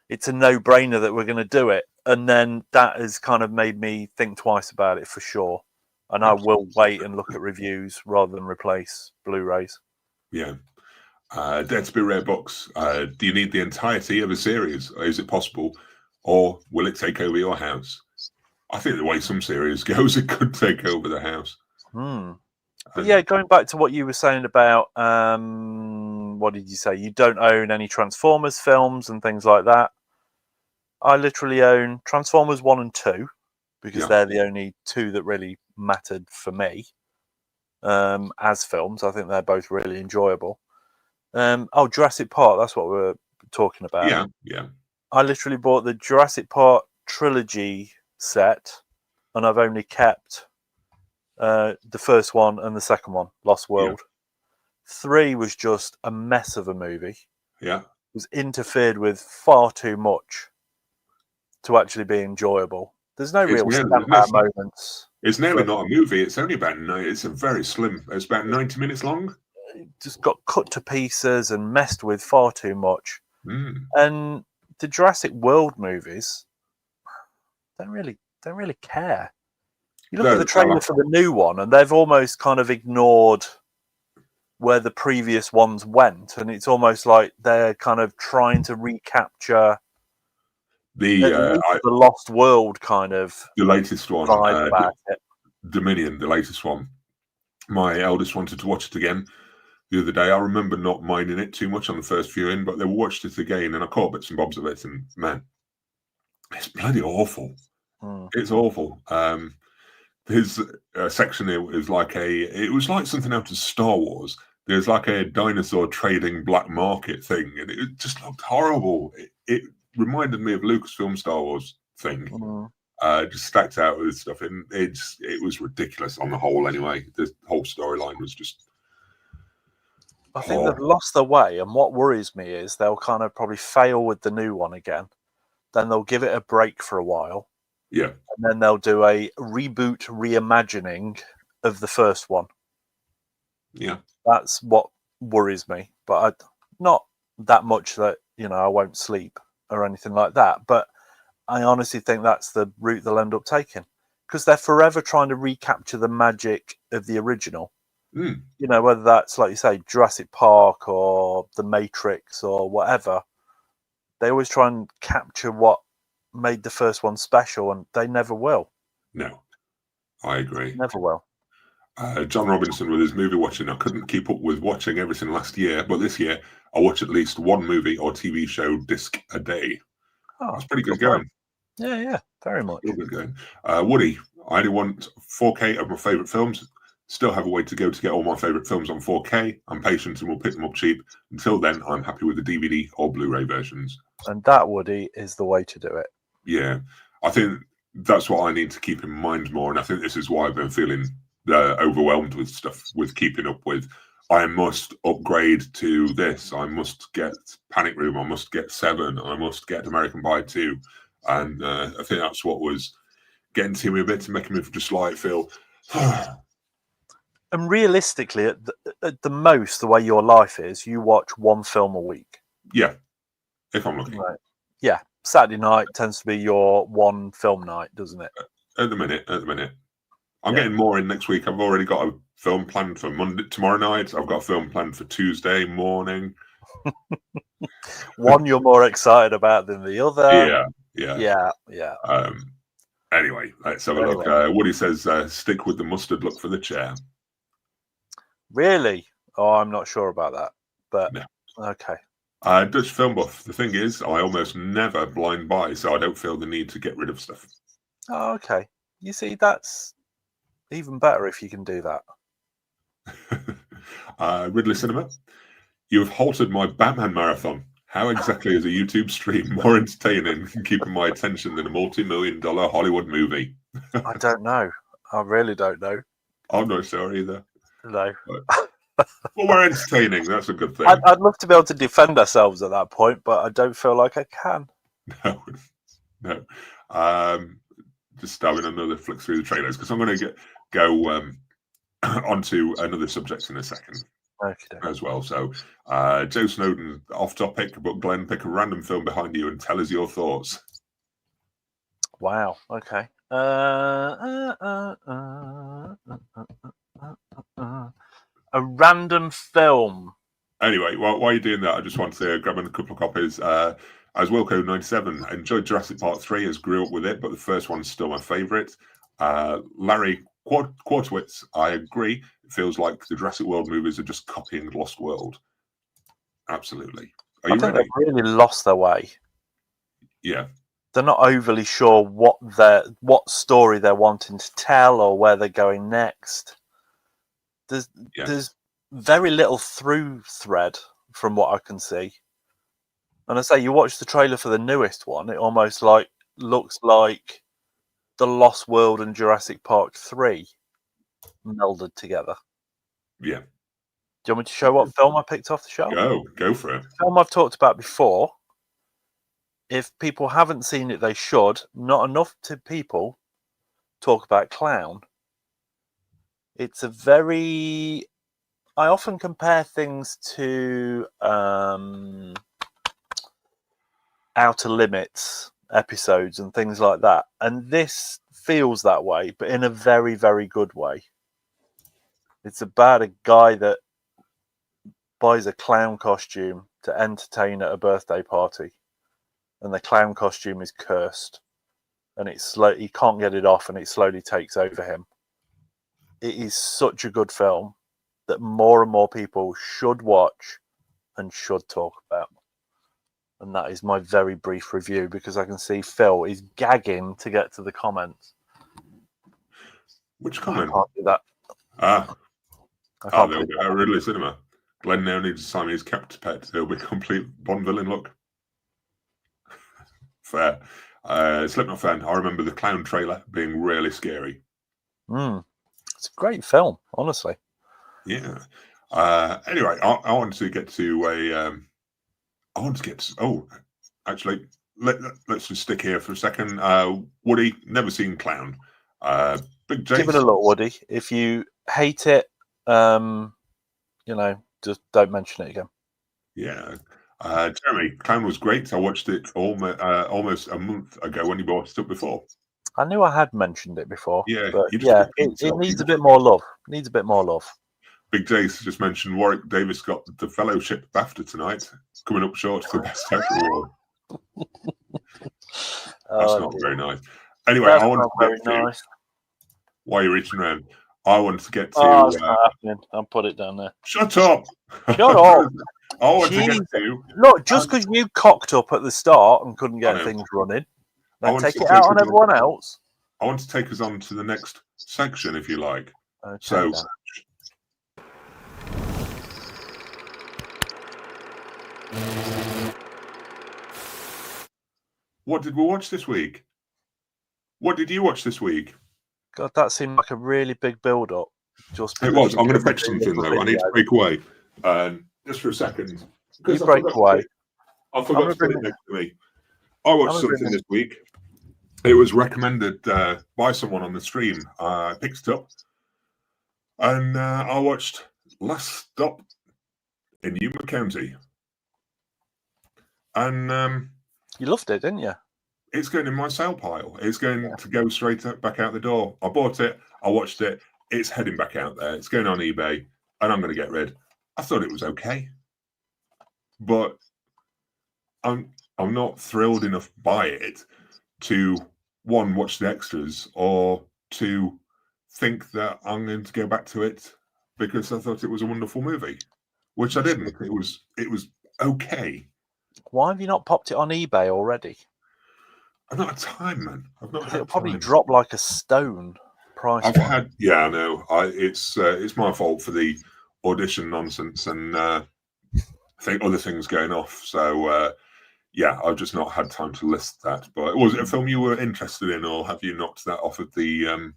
it's a no-brainer that we're going to do it. And then that has kind of made me think twice about it for sure. And I will wait and look at reviews rather than replace Blu-rays. Yeah. Dead to be Rare Books. Do you need the entirety of a series? Is it possible? Or will it take over your house? I think the way some series goes, it could take over the house. But yeah, going back to what you were saying about, what did you say? You don't own any Transformers films and things like that. I literally own Transformers 1 and 2 because they're the only two that really mattered for me as films. I think they're both really enjoyable. Jurassic Park, that's what we're talking about. Yeah. I literally bought the Jurassic Park trilogy set and I've only kept the first one and the second one, Lost World. 3 was just a mess of a movie. Yeah. It was interfered with far too much to actually be enjoyable. There's no real standout moments. It's nearly not a movie. It's only about it's about 90 minutes long. It just got cut to pieces and messed with far too much. And the Jurassic World movies don't really care. You look at the trailer for the new one, and they've almost kind of ignored where the previous ones went, and it's almost like they're kind of trying to recapture the Lost World kind of the latest one, about it. Dominion, the latest one. My eldest wanted to watch it again. the other day. I remember not minding it too much on the first viewing, but then watched it again and I caught bits and bobs of it, and man, it's bloody awful. It's awful. His section it was like something out of Star Wars. There's like a dinosaur trading black market thing, and it just looked horrible. It reminded me of Lucasfilm Star Wars thing. Just stacked out with stuff, and it was ridiculous on the whole. Anyway, the whole storyline was just. I think they've lost their way, and what worries me is they'll kind of probably fail with the new one again. Then they'll give it a break for a while. Yeah. And then they'll do a reboot reimagining of the first one. Yeah. That's what worries me. But not that much that, I won't sleep or anything like that. But I honestly think that's the route they'll end up taking. Because they're forever trying to recapture the magic of the original. Whether that's, like you say, Jurassic Park or The Matrix or whatever. They always try and capture what made the first one special, and they never will. No, I agree. Never will. John Robinson with his movie watching. I couldn't keep up with watching everything last year, but this year I watch at least one movie or TV show disc a day. That's pretty good going. Yeah, very much. Good going. Woody, I only want 4K of my favourite films. Still have a way to go to get all my favourite films on 4K. I'm patient and will pick them up cheap. Until then, I'm happy with the DVD or Blu-ray versions. And that, Woody, is the way to do it. Yeah, I think that's what I need to keep in mind more. And I think this is why I've been feeling overwhelmed with stuff, with keeping up with. I must upgrade to this. I must get Panic Room. I must get Seven. I must get American Pie 2. And I think that's what was getting to me a bit, and making me just like feel. And realistically, at the most, the way your life is, you watch one film a week. Yeah, if I'm lucky. Right. Yeah, Saturday night tends to be your one film night, doesn't it? At the minute. I'm getting more in next week. I've already got a film planned for tomorrow night. I've got a film planned for Tuesday morning. One you're more excited about than the other. Yeah. Anyway, let's have a look. Woody says, stick with the mustard look for the chair. Really? Oh, I'm not sure about that. But, no. Okay. Dutch Film Buff. The thing is, I almost never blind buy, so I don't feel the need to get rid of stuff. Oh, okay. You see, that's even better if you can do that. Ridley Cinema. You have halted my Batman marathon. How exactly is a YouTube stream more entertaining and keeping my attention than a multi-million-dollar Hollywood movie? I don't know. I really don't know. I'm not sure either. No. Well, we're entertaining. That's a good thing. I'd love to be able to defend ourselves at that point, but I don't feel like I can. No. Just having another flick through the trailers, because I'm going to go onto another subject in a second. Okay. As well. So, Joe Snowden, off topic, but Glenn, pick a random film behind you and tell us your thoughts. Wow. Okay. A random film. Anyway, while you're doing that, I just want to grab a couple of copies. As Wilco97, enjoyed Jurassic Park 3, as grew up with it, but the first one's still my favourite. Larry Quartwitz, I agree. It feels like the Jurassic World movies are just copying Lost World. Absolutely. Are you ready? They've really lost their way. Yeah. They're not overly sure what story they're wanting to tell or where they're going next. There's very little through thread from what I can see. And I say, you watch the trailer for the newest one, it almost looks like The Lost World and Jurassic Park 3 melded together. Yeah. Do you want me to show what film I picked off the shelf? Go for it. Film I've talked about before. If people haven't seen it, they should. Not enough people talk about Clown. It's a very... I often compare things to Outer Limits episodes and things like that. And this feels that way, but in a very, very good way. It's about a guy that buys a clown costume to entertain at a birthday party. And the clown costume is cursed. And he can't get it off, and it slowly takes over him. It is such a good film. that more and more people should watch and should talk about. And that is my very brief review, because I can see Phil is gagging to get to the comments. Which comment? I can't do that. They'll be at Ridley Cinema. Glenn now needs a Siamese kept pet. He'll be complete Bond villain look. Fair. Slipknot fan. I remember the clown trailer being really scary. It's a great film, honestly. Yeah. Anyway, I want to get to actually, let's just stick here for a second. Woody, never seen Clown. Big Jace. Give it a look, Woody. If you hate it, just don't mention it again. Yeah. Jeremy, Clown was great. I watched it almost a month ago when you brought it up before. I knew I had mentioned it before. Yeah, but it needs a bit more love. Needs a bit more love. Big Jace just mentioned Warwick Davis got the Fellowship Bafta tonight, coming up short to the Best Actor Award. That's not very nice. Anyway, I want to get to while you're reaching around. I want to get to. Oh, it's not happening. I'll put it down there. Shut up! Shut up! I want to get to. Look, just because you cocked up at the start and couldn't get things running, then take it out on everyone else. I want to take us on to the next section, if you like. Okay, so. Then. What did we watch this week? What did you watch this week? God, that seemed like a really big build-up. It was. I'm going to fetch something though. I need to break away. Just for a second. You break away. I forgot to put it next to me. I watched something this week. It was recommended by someone on the stream. I picked it up, and I watched Last Stop in Yuma County. And you loved it, didn't you? It's going in my sale pile. It's going to go straight back out the door. I bought it. I watched it. It's heading back out there. It's going on eBay, and I'm going to get rid. I thought it was okay, but I'm not thrilled enough by it to one, watch the extras, or two, think that I'm going to go back to it because I thought it was a wonderful movie, which I didn't. It was okay. Why have you not popped it on eBay already? I've not had time, man. I've not had it'll probably time. drop like a stone price. I know. It's my fault for the audition nonsense and I think other things going off. So I've just not had time to list that. But was it a film you were interested in, or have you knocked that off of the?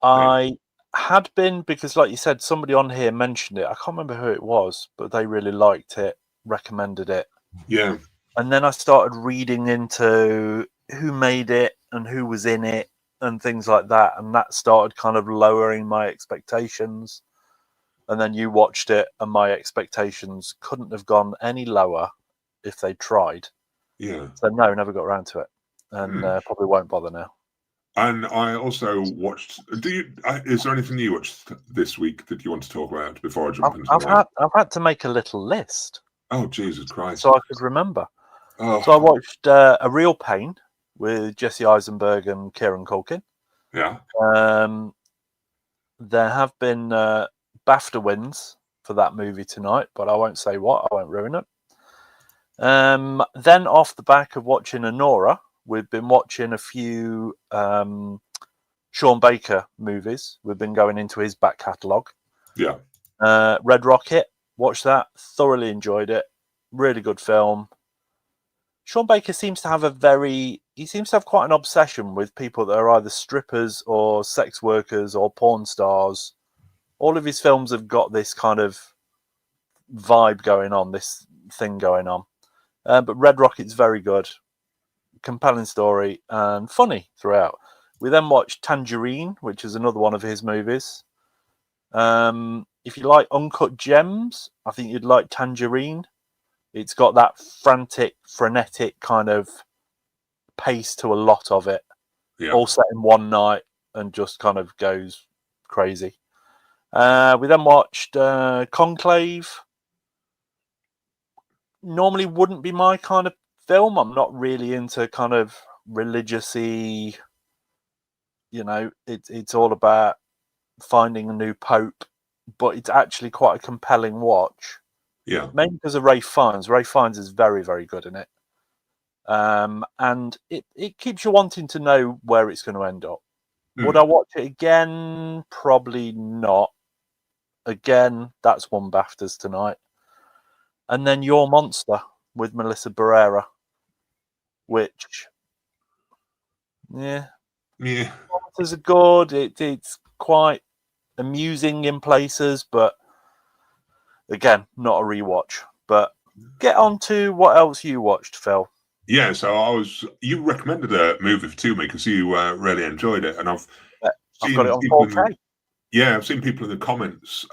I had been, because, like you said, somebody on here mentioned it. I can't remember who it was, but they really liked it, recommended it. Yeah. And then I started reading into who made it and who was in it and things like that. And that started kind of lowering my expectations. And then you watched it, and my expectations couldn't have gone any lower if they tried. Yeah. So no, never got around to it, and probably won't bother now. And I also watched. Is there anything you watched this week that you want to talk about before I jump into that? I've had to make a little list. Oh, Jesus Christ! So I could remember. Oh. So I watched A Real Pain with Jesse Eisenberg and Kieran Culkin. Yeah. There have been BAFTA wins for that movie tonight, but I won't say what. I won't ruin it. Then off the back of watching Anora, we've been watching a few Sean Baker movies. We've been going into his back catalogue. Yeah. Red Rocket, watched that. Thoroughly enjoyed it. Really good film. Sean Baker seems to have quite an obsession with people that are either strippers or sex workers or porn stars. All of his films have got this kind of vibe going on, this thing going on. But Red Rocket's very good. Compelling story and funny throughout. We then watched Tangerine, which is another one of his movies. If you like Uncut Gems, I think you'd like Tangerine. It's got that frenetic kind of pace to a lot of it. Yeah. All set in one night and just kind of goes crazy. We then watched Conclave. Normally wouldn't be my kind of film. I'm not really into kind of religious-y, it's all about finding a new pope but it's actually quite a compelling watch. Yeah. Mainly because of Ray Fiennes. Ray Fiennes is very, very good in it. And it keeps you wanting to know where it's going to end up. Would I watch it again? Probably not. Again, that's won BAFTAs tonight. And then Your Monster with Melissa Barrera, which, yeah, monsters are good. It's quite amusing in places, but again, not a rewatch. But get on to what else you watched, Phil. Yeah, so you recommended a movie to me because you really enjoyed it, and I've got it on 4K. I've seen people in the comments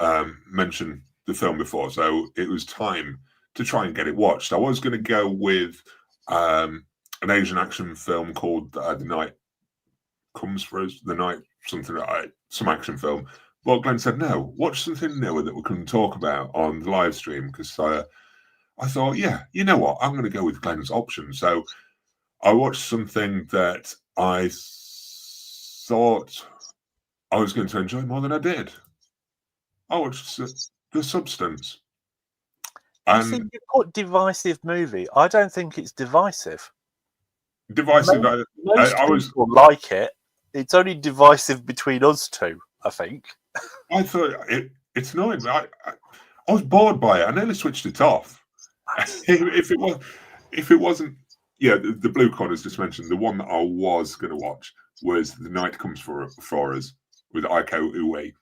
mention the film before, so it was time to try and get it watched. I was going to go with an Asian action film called The Night Comes for Us, The Night something like that, some action film. But Glenn said, no, watch something newer that we can talk about on the live stream, because I thought, yeah, you know what, I'm going to go with Glenn's option. So I watched something that I thought I was going to enjoy more than I did. I watched The Substance. You see, you put divisive movie. I don't think it's divisive. Divisive. Most people like it. It's only divisive between us two, I think. I thought it's annoying. I was bored by it. I nearly switched it off. if it wasn't, yeah, the blue corners just mentioned. The one that I was going to watch was The Night Comes for Us with Aiko Uwe,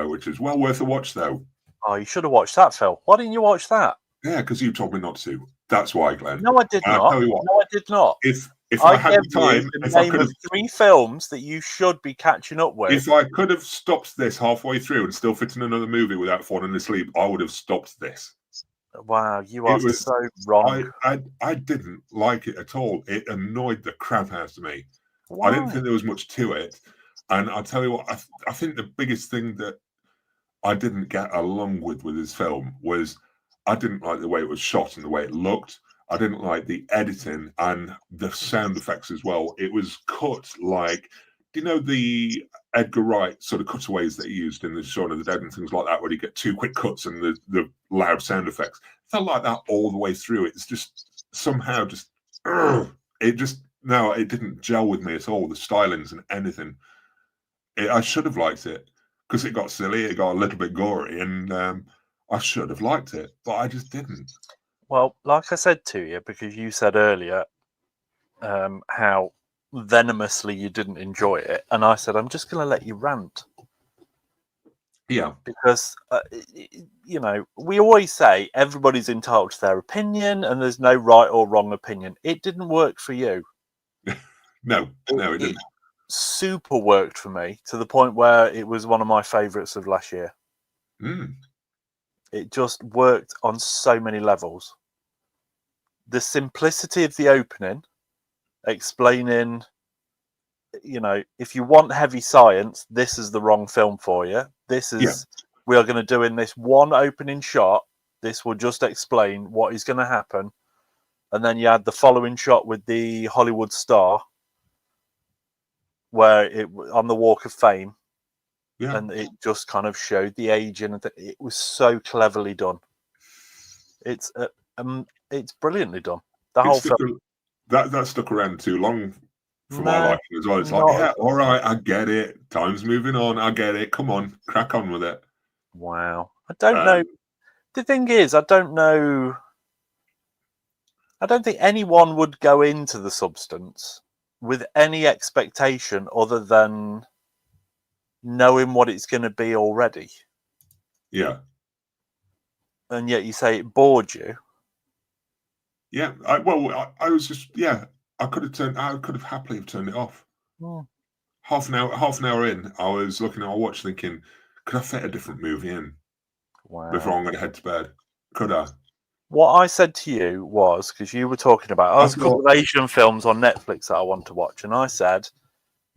which is well worth a watch, though. Oh, you should have watched that, Phil. Why didn't you watch that? Yeah, because you told me not to. That's why, Glenn. No, I did not. Tell you what, no, I did not. If I had the time, if I could have 3 films that you should be catching up with. If I could have stopped this halfway through and still fit in another movie without falling asleep, I would have stopped this. Wow, you are so wrong. I didn't like it at all. It annoyed the crap out of me. Why? I didn't think there was much to it. And I'll tell you what, I think the biggest thing that I didn't get along with this film was I didn't like the way it was shot and the way it looked. I didn't like the editing and the sound effects as well. It was cut like, do you know the Edgar Wright sort of cutaways that he used in the Shaun of the Dead and things like that, where you get 2 quick cuts and the loud sound effects? It felt like that all the way through. It's just somehow just, it didn't gel with me at all. The stylings and anything. I should have liked it because it got silly, it got a little bit gory, and I should have liked it, but I just didn't. Well, like I said to you, because you said earlier how venomously you didn't enjoy it, and I said, I'm just going to let you rant. Yeah. Because, you know, we always say everybody's entitled to their opinion and there's no right or wrong opinion. It didn't work for you. No, it didn't. Super worked for me to the point where it was one of my favourites of last year. It just worked on so many levels. The simplicity of the opening, explaining, you know, if you want heavy science, this is the wrong film for you. This is, we are going to do in this one opening shot. This will just explain what is going to happen. And then you had the following shot with the Hollywood star, where it on the Walk of Fame. Yeah. And it just kind of showed the aging. It was so cleverly done. It's brilliantly done. The whole film. That stuck around too long for my liking as well. It's like, yeah, all right, I get it. Time's moving on. I get it. Come on, crack on with it. Wow. I don't know. The thing is, I don't know. I don't think anyone would go into The Substance with any expectation other than knowing what it's going to be already. Yeah. And yet you say it bored you. Yeah. I was just, I could have happily have turned it off. Half an hour in, I was looking at my watch thinking, could I fit a different movie in before I'm going to head to bed? Could I? What I said to you was, because you were talking about, there's a couple of Asian films on Netflix that I want to watch. And I said,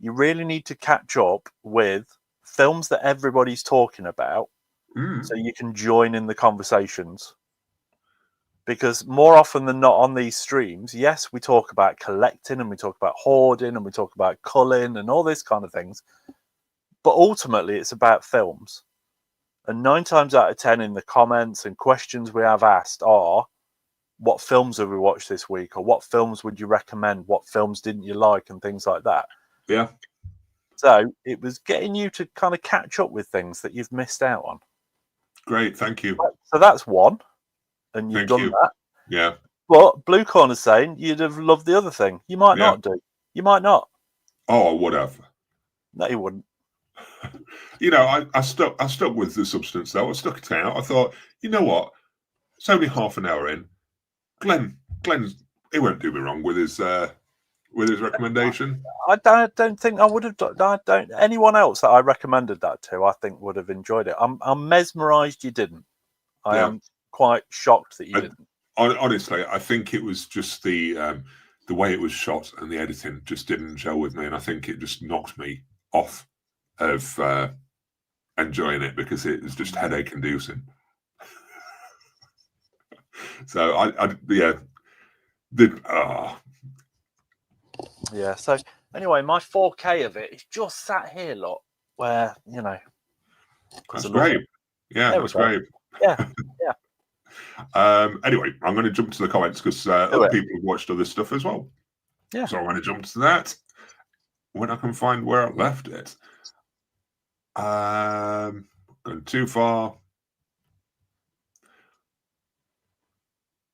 you really need to catch up with films that everybody's talking about so you can join in the conversations. Because more often than not on these streams, yes, we talk about collecting and we talk about hoarding and we talk about culling and all this kind of things. But ultimately, it's about films. And 9 times out of 10 in the comments and questions we have asked are, what films have we watched this week? Or what films would you recommend? What films didn't you like? And things like that. Yeah. So it was getting you to kind of catch up with things that you've missed out on. Great. Thank you. So that's one. And you've done that. Yeah. But Blue Corner's saying you'd have loved the other thing. You might not do. You might not. Oh, I would have. No, you wouldn't. You know, I stuck with the substance though. I stuck it out. I thought, you know what? It's only half an hour in. Glenn's he won't do me wrong with his recommendation. I don't think I would have done. Anyone else that I recommended that to, I think would have enjoyed it. I'm mesmerised you didn't. I am quite shocked that you didn't. Honestly, I think it was just the way it was shot and the editing just didn't gel with me, and I think it just knocked me off of enjoying it because it was just headache inducing. So yeah. So anyway, my 4K of it is just sat here, look, where that's great. Yeah, that's great. Yeah, yeah. Anyway, I'm going to jump to the comments because other people have watched other stuff as well. Yeah. So I'm going to jump to that when I can find where I left it. Going too far.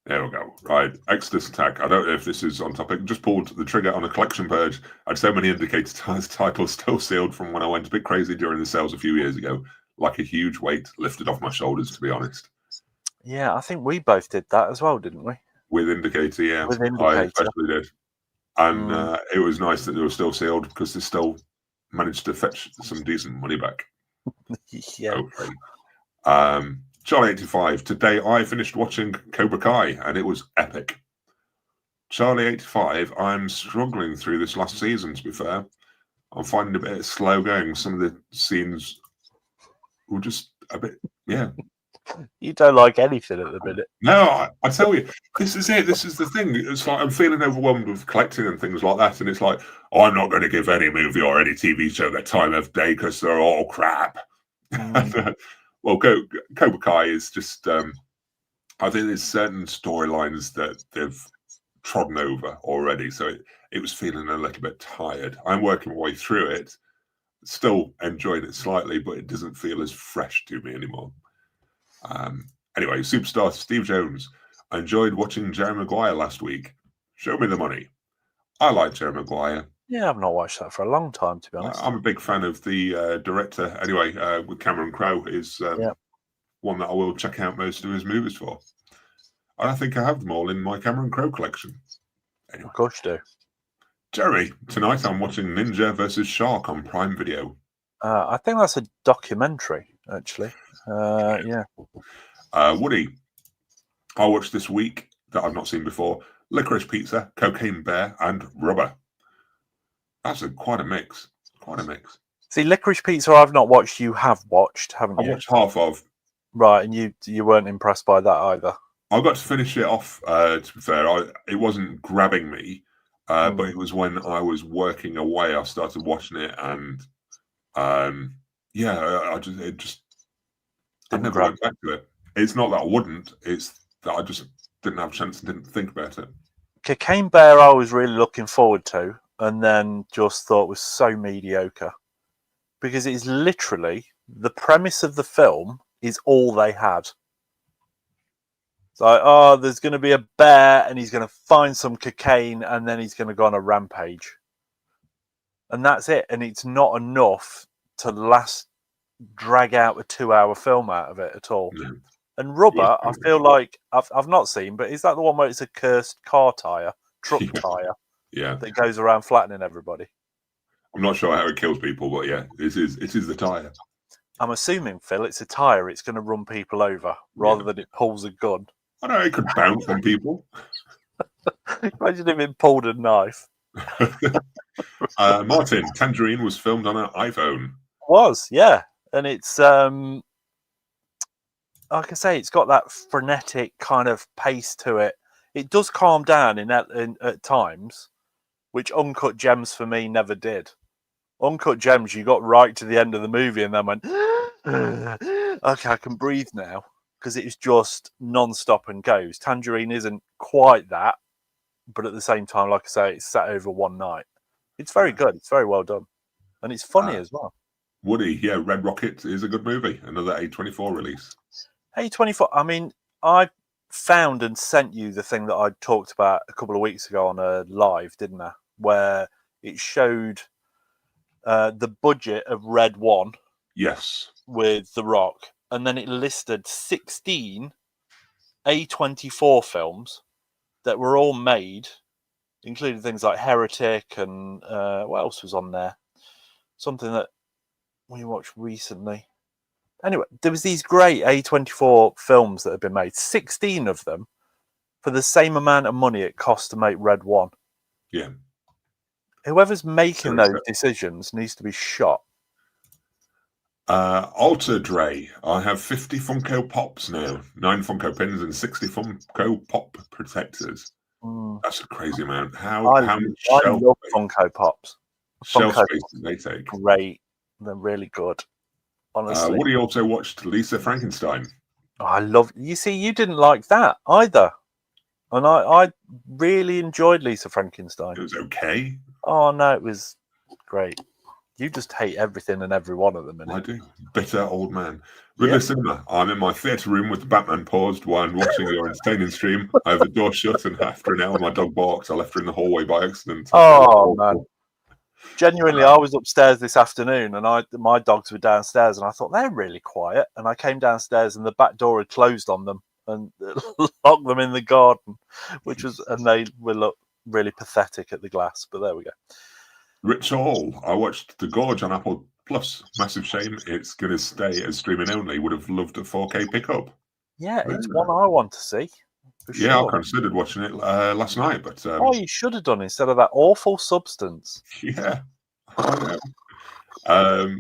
There we go. Right. Exodus Attack. I don't know if this is on topic. Just pulled the trigger on a collection purge. I had so many indicated titles still sealed from when I went a bit crazy during the sales a few years ago. Like a huge weight lifted off my shoulders, to be honest. Yeah, I think we both did that as well, didn't we? With Indicator, yeah. With Indicator. I especially did. And it was nice that they were still sealed because they still managed to fetch some decent money back. Yeah. Okay. Charlie 85. Today I finished watching Cobra Kai and it was epic. Charlie 85. I'm struggling through this last season, to be fair. I'm finding it a bit slow going. Some of the scenes were just a bit, You don't like anything at the minute. No, I tell you, this is it. This is the thing. It's like I'm feeling overwhelmed with collecting and things like that. And it's like, I'm not going to give any movie or any TV show their time of day because they're all crap. Well, Cobra Kai is just, I think there's certain storylines that they've trodden over already. So it was feeling a little bit tired. I'm working my way through it, still enjoying it slightly, but it doesn't feel as fresh to me anymore. Anyway, superstar Steve Jones. I enjoyed watching Jerry Maguire last week. Show me the money. I like Jerry Maguire. Yeah, I've not watched that for a long time, to be honest. I'm a big fan of the director. Anyway, with Cameron Crowe is one that I will check out most of his movies for. And I think I have them all in my Cameron Crowe collection. Anyway. Of course you do. Jerry, tonight I'm watching Ninja vs. Shark on Prime Video. I think that's a documentary, actually. Yeah. Woody, I watched this week that I've not seen before. Licorice Pizza, Cocaine Bear, and Rubber. That's quite a mix. Quite a mix. See, Licorice Pizza I've not watched. You have watched, haven't you? I watched half of. Right, and you weren't impressed by that either. I got to finish it off, to be fair. It wasn't grabbing me, but it was when I was working away, I started watching it, and it just I never went back to it. It's not that I wouldn't, it's that I just didn't have a chance and didn't think about it. Cocaine Bear I was really looking forward to, and then just thought was so mediocre. Because it's literally, the premise of the film is all they had. It's like, there's going to be a bear and he's going to find some cocaine and then he's going to go on a rampage. And that's it. And it's not enough to drag out a 2-hour film out of it at all. No. And Rubber, I feel like I've not seen, but is that the one where it's a cursed car tire, truck tire, that goes around flattening everybody? I'm not sure how it kills people, but yeah, it is the tire. I'm assuming, Phil, it's a tire. It's going to run people over rather than it pulls a gun. I know it could bounce on people. Imagine if it pulled a knife. Martin, Tangerine was filmed on an iPhone. Was, yeah. And it's, like I say, it's got that frenetic kind of pace to it. It does calm down at times, which Uncut Gems for me never did. Uncut Gems, you got right to the end of the movie and then went, and okay, I can breathe now because it is just non-stop and goes. Tangerine isn't quite that, but at the same time, like I say, it's sat over one night. It's very good. It's very well done, and it's funny as well. Woody, yeah, Red Rocket is a good movie. Another A24 release. A24. I mean, I found and sent you the thing that I talked about a couple of weeks ago on a live, didn't I? Where it showed the budget of Red One. Yes. With The Rock, and then it listed 16 A24 films that were all made, including things like Heretic and what else was on there? Something that we watched recently. Anyway, there was these great A24 films that had been made, 16 of them, for the same amount of money it cost to make Red One. Yeah. Whoever's making those decisions needs to be shot. Alter Dre, I have 50 Funko Pops now, 9 Funko Pins and 60 Funko Pop protectors. That's a crazy amount. How much shelf love Funko Pops. Shelf space do they take? Great. They're really good. Honestly. Woody also watched Lisa Frankenstein. Oh, you see, you didn't like that either. And I really enjoyed Lisa Frankenstein. It was okay. Oh, no, it was great. You just hate everything and everyone at the minute. I do. Bitter old man. Ridley Cinema. I'm in my theatre room with the Batman paused while I'm watching your entertaining stream. I have the door shut, and after an hour, my dog barks. I left her in the hallway by accident. Oh, man. Genuinely, I was upstairs this afternoon, and my dogs were downstairs, and I thought, they're really quiet. And I came downstairs, and the back door had closed on them and locked them in the garden, and they look really pathetic at the glass. But there we go. Rich Hall. I watched The Gorge on Apple Plus. Massive shame it's going to stay as streaming only. Would have loved a 4K pickup. Yeah, it's one I want to see. Yeah, I considered watching it last night, but you should have done instead of that awful Substance. Yeah, I know.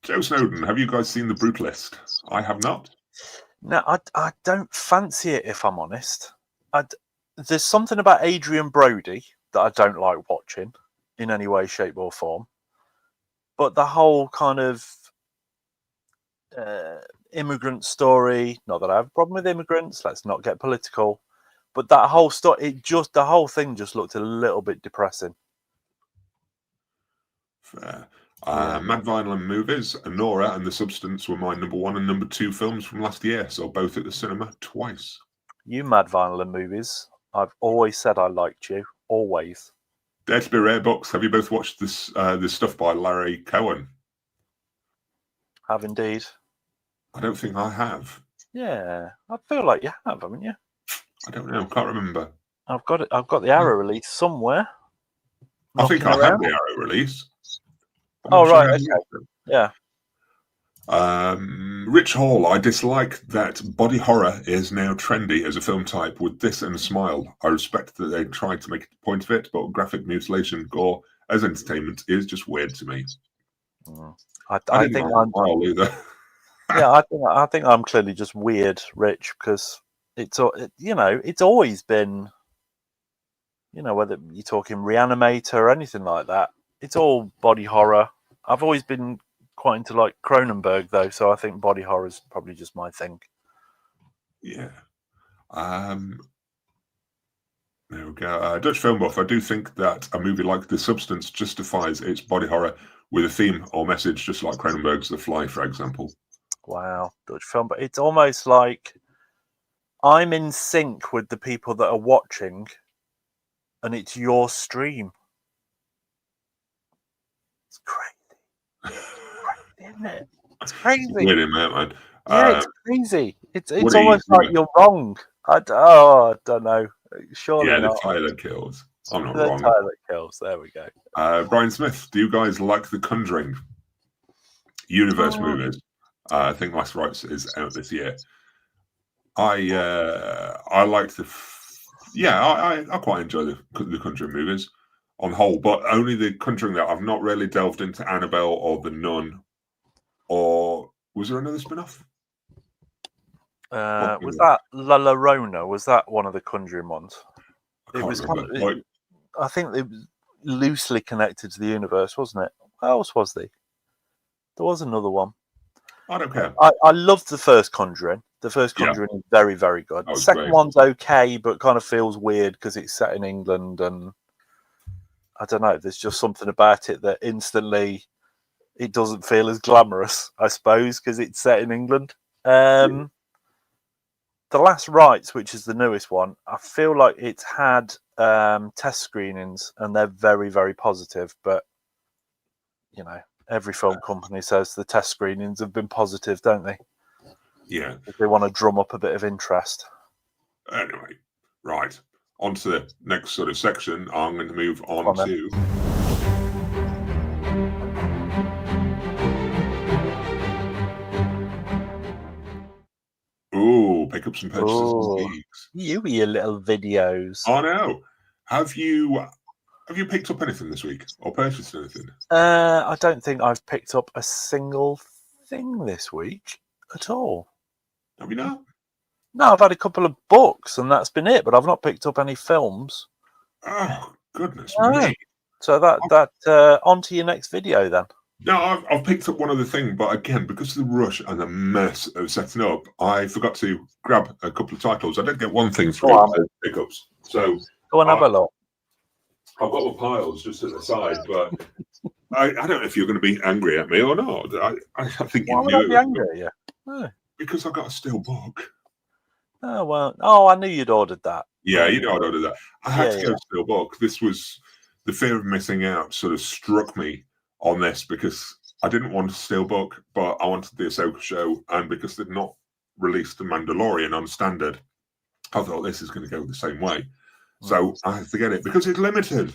Joe Snowden, have you guys seen The Brutalist? I have not. No, I don't fancy it, if I'm honest. There's something about Adrian Brody that I don't like watching in any way, shape, or form. But the whole kind of immigrant story, not that I have a problem with immigrants, let's not get political, but that whole story, the whole thing just looked a little bit depressing. Fair. Mad Violin movies, Nora and The Substance were my number 1 and number 2 films from last year, so both at the cinema twice. You Mad Violin movies, I've always said I liked you, always. Dare to be Rare Books, have you both watched this stuff by Larry Cohen? Have indeed. I don't think I have. Yeah, I feel like you have, haven't you? I don't know, can't remember. I've got the Arrow release somewhere. I think I have the Arrow release. Oh, right, okay. Yeah. Rich Hall, I dislike that body horror is now trendy as a film type with this and Smile. I respect that they tried to make a point of it, but graphic mutilation gore as entertainment is just weird to me. I think I'm either. Yeah, I think I'm clearly just weird, Rich, because it's always been, whether you're talking Reanimator or anything like that, it's all body horror. I've always been quite into like Cronenberg though, so I think body horror is probably just my thing. Yeah. There we go. Dutch Film Buff, I do think that a movie like The Substance justifies its body horror with a theme or message, just like Cronenberg's The Fly, for example. Wow, Dutch Film, but it's almost like I'm in sync with the people that are watching, and it's your stream. It's crazy, isn't it? It's crazy. It's weird, man. Yeah, it's crazy. It's almost like you're wrong. I don't know. Surely not. The tire that kills. I'm not the wrong. tire that kills. There we go. Brian Smith, do you guys like the Conjuring universe movies? I think Last Rites is out this year. I like I quite enjoy the Conjuring movies on whole, but only the Conjuring that I've not really delved into Annabelle or The Nun, or was there another spin-off? Was that La Llorona? Was that one of the Conjuring ones? It was I think it was loosely connected to the universe, wasn't it? What else was there There was another one. I don't care. I loved the first Conjuring. The first Conjuring is very, very good. The second one's okay, but kind of feels weird because it's set in England, and I don't know. There's just something about it that instantly it doesn't feel as glamorous, I suppose, because it's set in England. The Last Rites, which is the newest one, I feel like it's had test screenings, and they're very, very positive. But you know, every film company says the test screenings have been positive, don't they? Yeah. If they want to drum up a bit of interest. Anyway, right. On to the next sort of section. I'm going to move on to... Ooh, pickups and purchases and geeks. You with your little videos. I know. Have you picked up anything this week or purchased anything? I don't think I've picked up a single thing this week at all. Have you not? No, I've had a couple of books and that's been it, but I've not picked up any films. Oh, goodness me. So that on to your next video then. No, I've picked up one other thing, but again, because of the rush and the mess of setting up, I forgot to grab a couple of titles. I did get one thing through pickups. So go and have a look. I've got my piles just at the side, but I don't know if you're going to be angry at me or not. I think you knew it. Be angry at you? Oh. Because I got a steel book. Oh, well. Oh, I knew you'd ordered that. Yeah, you know I'd ordered that. I had to go steel book. This was the fear of missing out sort of struck me on this because I didn't want a steel book, but I wanted the Ahsoka show, and because they'd not released the Mandalorian on standard, I thought this is going to go the same way. So I had to get it because it's limited.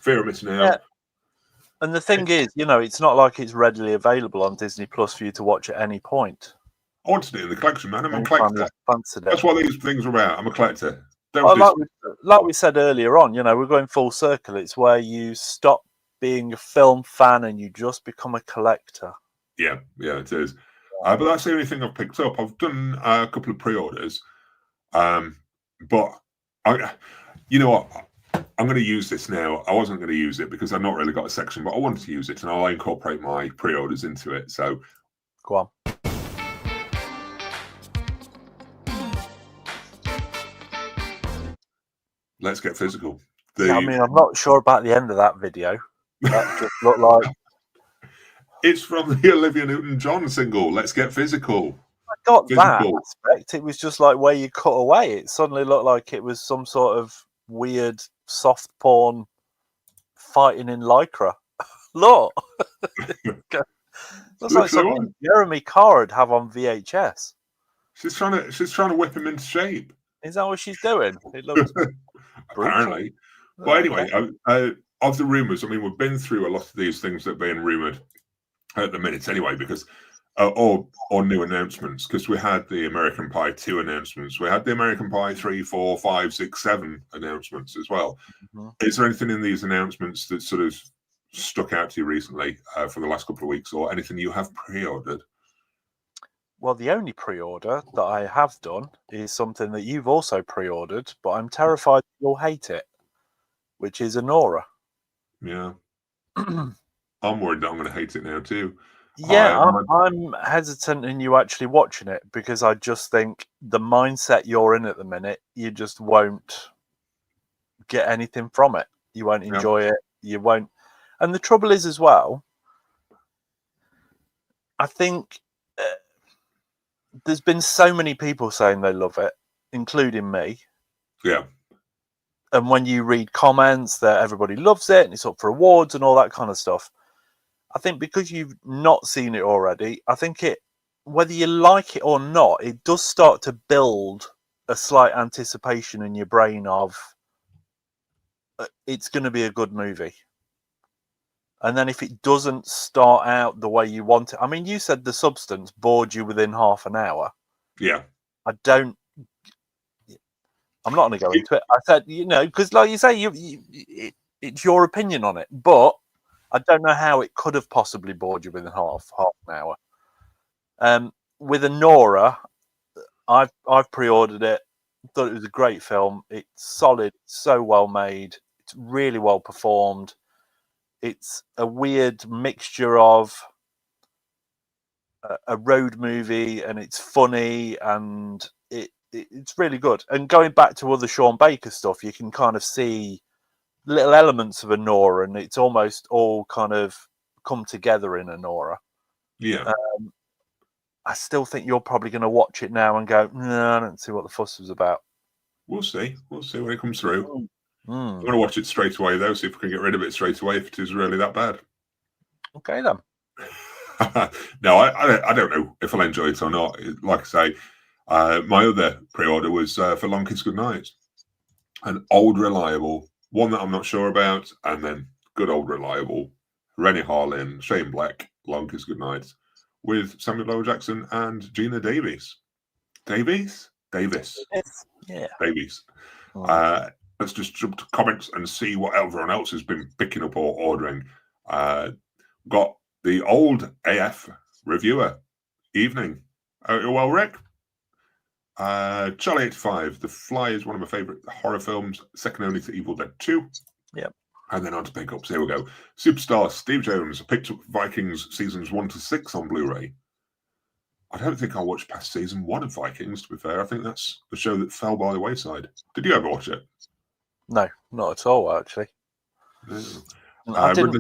Fear of missing out. Yeah. And the thing is, you know, it's not like it's readily available on Disney Plus for you to watch at any point. I wanted it in the collection, man. I'm a collector. That's what these things are about. I'm a collector. Like we said earlier on, you know, we're going full circle. It's where you stop being a film fan and you just become a collector. Yeah, it is. But that's the only thing I've picked up. I've done a couple of pre-orders, but you know what? I'm going to use this now. I wasn't going to use it because I've not really got a section, but I wanted to use it, and I'll incorporate my pre-orders into it. So, go on. Let's get physical. I mean, I'm not sure about the end of that video. That just looked like... It's from the Olivia Newton-John single, Let's Get Physical. I got that aspect. It was just like where you cut away. It suddenly looked like it was some sort of weird soft porn fighting in Lycra. Look. Looks like something Jeremy Carr would have on VHS. She's trying to whip him into shape. Is that what she's doing? It looks apparently. But anyway, of the rumours, I mean, we've been through a lot of these things that are being rumoured at the minute anyway, because or new announcements, because we had the American Pie 2 announcements. We had the American Pie 3, 4, 5, 6, 7 announcements as well. Mm-hmm. Is there anything in these announcements that sort of stuck out to you recently for the last couple of weeks, or anything you have pre-ordered? Well, the only pre-order that I have done is something that you've also pre-ordered, but I'm terrified you'll hate it, which is Anora. Yeah. I'm worried that I'm going to hate it now too. Yeah, I'm hesitant in you actually watching it because I just think the mindset you're in at the minute, you just won't get anything from it. You won't enjoy it. You won't. And the trouble is as well, I think there's been so many people saying they love it, including me. Yeah. And when you read comments that everybody loves it and it's up for awards and all that kind of stuff, I think because you've not seen it already, I think whether you like it or not, it does start to build a slight anticipation in your brain of it's going to be a good movie. And then if it doesn't start out the way you want it, I mean, you said the substance bored you within half an hour. Yeah. I'm not going to go into it. I said, you know, because like you say, it's your opinion on it, but I don't know how it could have possibly bored you within half an hour. With Anora, I've pre-ordered it. Thought it was a great film. It's solid, so well made. It's really well performed. It's a weird mixture of a road movie, and it's funny, and it's really good. And going back to other Sean Baker stuff, you can kind of see little elements of Anora, and it's almost all kind of come together in Anora. Yeah. I still think you're probably going to watch it now and go, no, I don't see what the fuss was about. We'll see. We'll see when it comes through. Mm. I'm going to watch it straight away, though, see if we can get rid of it straight away if it is really that bad. Okay, then. No, I don't know if I'll enjoy it or not. Like I say, my other pre-order was for Long Kiss Goodnight. An old, reliable, one that I'm not sure about, and then good old, reliable, Rennie Harlin, Shane Black, Long Kiss Goodnight, with Samuel L. Jackson and Gina Davis. Davis? Davis. Yeah. Davies. Let's just jump to comments and see what everyone else has been picking up or ordering. Got the old AF reviewer. Evening. Well, Rick. Charlie 85. The Fly is one of my favourite horror films, second only to Evil Dead 2. Yep. And then on to pickups. Here we go. Superstar Steve Jones picked up Vikings seasons 1 to 6 on Blu-ray. I don't think I watched past season 1 of Vikings, to be fair. I think that's the show that fell by the wayside. Did you ever watch it? No, not at all, actually. I didn't.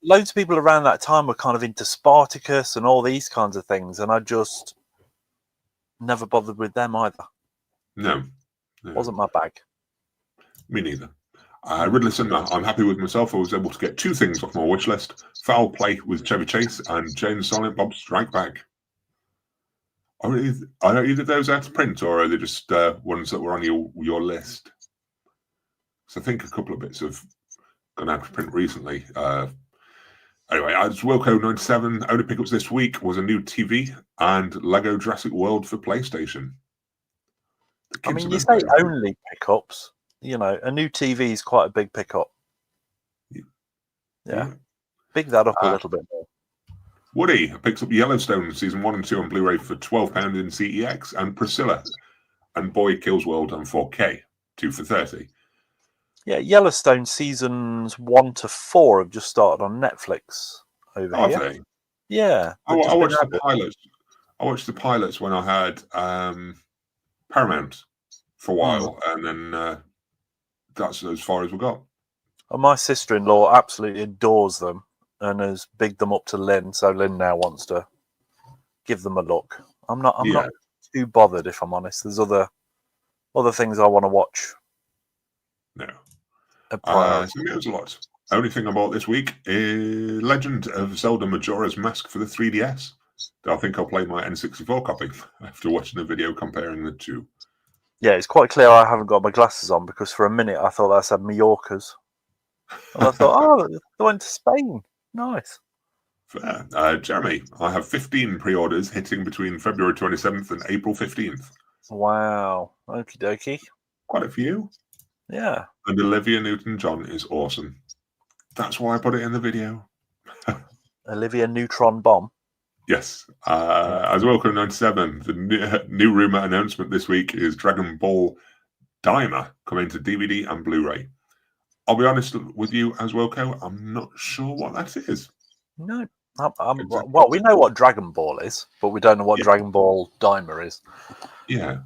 Loads of people around that time were kind of into Spartacus and all these kinds of things, and I just never bothered with them either. No. Wasn't my bag. Me neither. Ridley Cinema, I'm happy with myself. I was able to get 2 things off my wish list. Foul Play with Chevy Chase and Jane Silent Bob Strike Back. Are either of those out of print, or are they just ones that were on your list? So I think a couple of bits have gone out of print recently. Anyway, as Wilco 97, only pickups this week was a new TV and Lego Jurassic World for PlayStation. I mean, you say only pickups. You know, a new TV is quite a big pickup. Yeah. Big that up a little bit more. Woody picks up Yellowstone season 1 and 2 on Blu-ray for £12 in CEX, and Priscilla and Boy Kills World on 4K, 2 for $30. Yeah, Yellowstone seasons 1 to 4 have just started on Netflix over here. They? Yeah. I watched the pilots. I watched the pilots when I had Paramount for a while, and then that's as far as we got. And my sister-in-law absolutely adores them and has bigged them up to Lynn, so Lynn now wants to give them a look. I'm not too bothered, if I'm honest. There's other things I want to watch. No. So there's a lot. Only thing I bought this week is Legend of Zelda Majora's Mask for the 3DS. I think I'll play my N64 copy after watching the video comparing the two. Yeah, it's quite clear I haven't got my glasses on, because for a minute I thought that said Mallorca's. And I thought, they went to Spain. Nice. Fair. Jeremy, I have 15 pre-orders hitting between February 27th and April 15th. Wow. Okie dokie. Quite a few. Yeah. And Olivia Newton-John is awesome. That's why I put it in the video. Olivia Neutron Bomb. Yes. As Welcome 97, the new rumour announcement this week is Dragon Ball Daima coming to DVD and Blu-ray. I'll be honest with you, as Wilco, I'm not sure what that is. No. Exactly. Well, we know what Dragon Ball is, but we don't know what Dragon Ball Daima is. Yeah.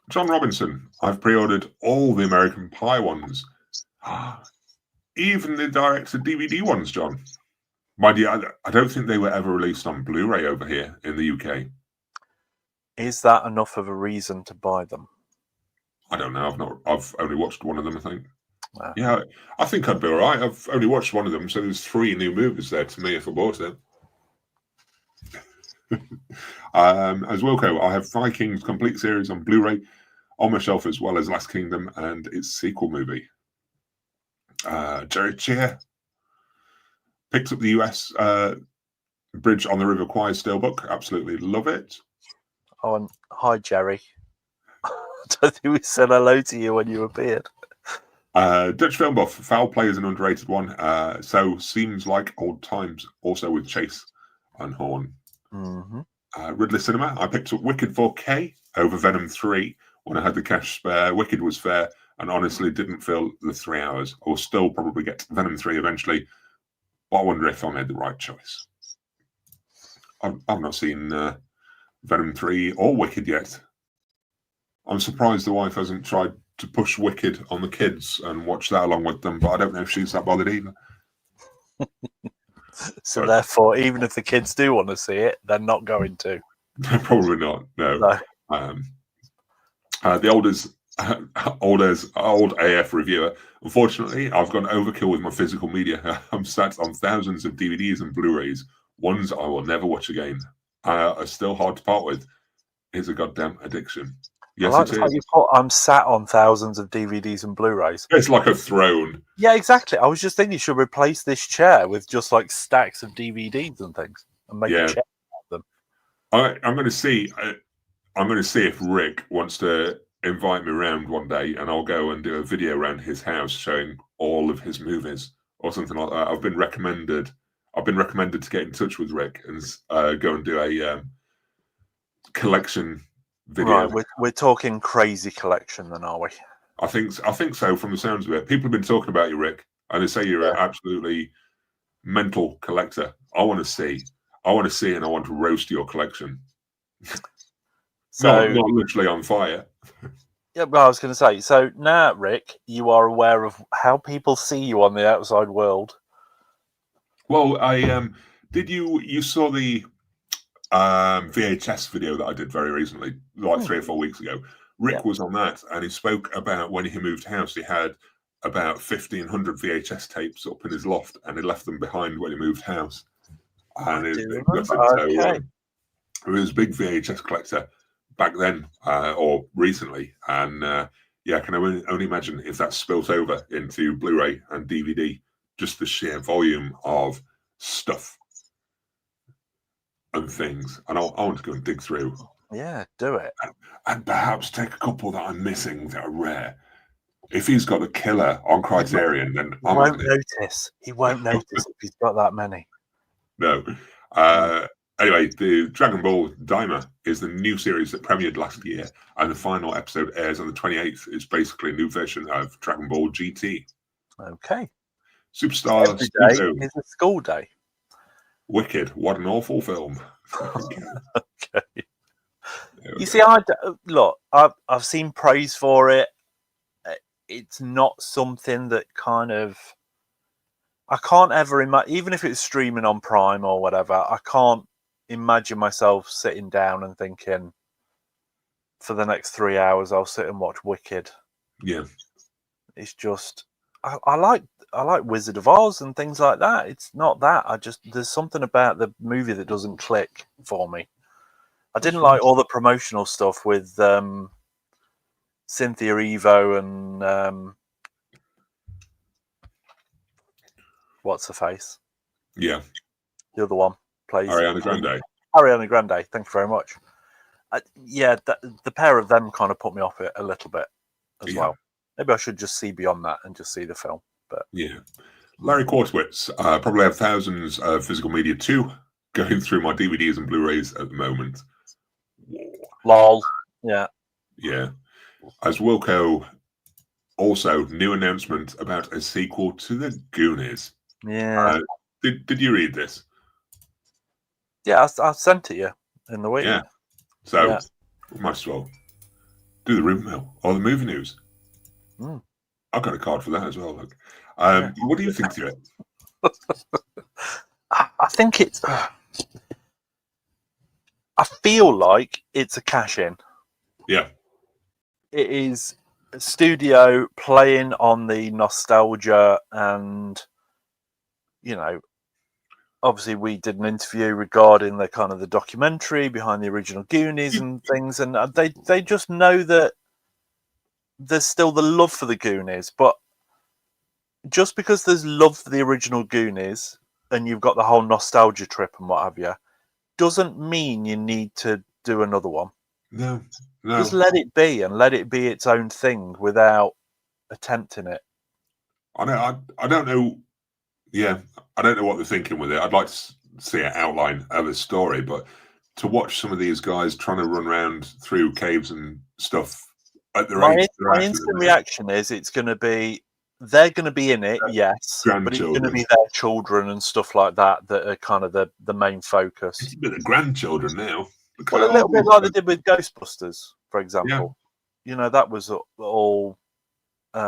John Robinson, I've pre-ordered all the American Pie ones. Even the direct-to-DVD ones, John. Mind you, I don't think they were ever released on Blu-ray over here in the UK. Is that enough of a reason to buy them? I don't know. I've only watched one of them, I think. Wow. Yeah, I think I'd be all right. I've only watched one of them, so there's 3 new movies there to me if I bought it. As Wilco, I have Vikings complete series on Blu-ray on my shelf, as well as Last Kingdom and its sequel movie. Jerry Cheer picks up the US Bridge on the River Kwai Steelbook. Absolutely love it. Oh, and hi, Jerry. I don't think we said hello to you when you appeared. Dutch Film Buff, Foul Play is an underrated one. So seems like old times, also with Chase and Horn. Mm-hmm. Ridley Cinema, I picked up Wicked 4K over Venom 3 when I had the cash spare. Wicked was fair and honestly didn't feel the 3 hours. I will still probably get Venom 3 eventually, but I wonder if I made the right choice. I've not seen Venom 3 or Wicked yet. I'm surprised the wife hasn't tried to push Wicked on the kids and watch that along with them, but I don't know if she's that bothered either. So therefore, even if the kids do want to see it, they're not going to. Probably not. No. The old AF reviewer. Unfortunately, I've gone overkill with my physical media. I'm sat on thousands of DVDs and Blu-rays, ones I will never watch again. Are still hard to part with. It's a goddamn addiction. Yes, I like the fact you put, I'm sat on thousands of DVDs and Blu-rays. It's like a throne. Yeah, exactly. I was just thinking you should replace this chair with just like stacks of DVDs and things and make a chair out of them. I'm going to see. I'm going to see if Rick wants to invite me around one day, and I'll go and do a video around his house showing all of his movies or something like that. I've been recommended to get in touch with Rick and go and do a collection video. Right, we're talking crazy collection, then, are we? I think so. From the sounds of it, people have been talking about you, Rick, and they say you're an absolutely mental collector. I want to see, and I want to roast your collection. So, not literally on fire. Yeah, well, I was going to say. So now, Rick, you are aware of how people see you on the outside world. Well, I did. You saw the VHS video that I did very recently, like 3 or 4 weeks ago. Rick was on that, and he spoke about when he moved house. He had about 1,500 VHS tapes up in his loft, and he left them behind when he moved house. And he was a big VHS collector back then or recently, and I can only imagine if that's spilt over into Blu-ray and DVD, just the sheer volume of stuff and things. And I want to go and dig through. Yeah, do it. And perhaps take a couple that I'm missing that are rare. If he's got the killer on Criterion, then he won't notice. He won't notice if he's got that many. No. Anyway, the Dragon Ball Daima is the new series that premiered last year, and the final episode airs on the 28th. It's basically a new version of Dragon Ball GT. Okay. Superstar Every day is a school day. Wicked. What an awful film. Okay. You see, I've seen praise for it. It's not something that kind of... I can't ever imagine, even if it's streaming on Prime or whatever, I can't imagine myself sitting down and thinking, for the next 3 hours, I'll sit and watch Wicked. Yeah. It's just, I like Wizard of Oz and things like that. It's not that. There's something about the movie that doesn't click for me. I didn't like all the promotional stuff with Cynthia Erivo and what's her face? Yeah. The other one plays Ariana Grande. Ariana Grande, thank you very much. The pair of them kind of put me off it a little bit as well. Maybe I should just see beyond that and just see the film. But yeah. Larry Quartwitz, probably have thousands of physical media too, going through my DVDs and Blu-rays at the moment. Lol. Yeah. Yeah. As Wilco, also new announcement about a sequel to the Goonies. Yeah. Did you read this? Yeah, I sent it you in the week. Yeah. So we might as well do the rumor mill or the movie news. I've got a card for that as well. Look. What do you think to it? I think it's... I feel like it's a cash-in. Yeah. It is a studio playing on the nostalgia and, obviously we did an interview regarding the kind of the documentary behind the original Goonies and things, and they just know that there's still the love for the Goonies, but just because there's love for the original Goonies and you've got the whole nostalgia trip and what have you, doesn't mean you need to do another one. No. Just let it be and let it be its own thing without attempting it. I don't know. Yeah, I don't know what they're thinking with it. I'd like to see an outline of a story, but to watch some of these guys trying to run around through caves and stuff at their age. My instant reaction is it's going to be they're going to be in it, yes, but it's going to grandchildren. be their children and stuff like that that are kind of the main focus. It's a bit of grandchildren now. Well, a little bit like they did with Ghostbusters, for example. You know, that was all, you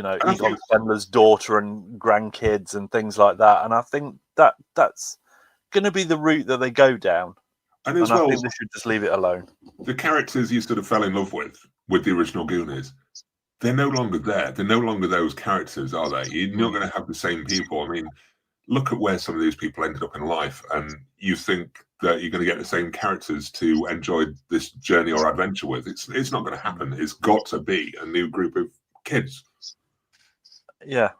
know, And I Egon think- Spengler's daughter and grandkids and things like that. And I think that's going to be the route that they go down. And as I well, think they should just leave it alone. the characters you sort of fell in love with the original Goonies, they're no longer there. They're no longer those characters, are they? You're not going to have the same people. I mean, look at where some of these people ended up in life, and you think that you're going to get the same characters to enjoy this journey or adventure with. It's not going to happen. It's got to be a new group of kids. Yeah.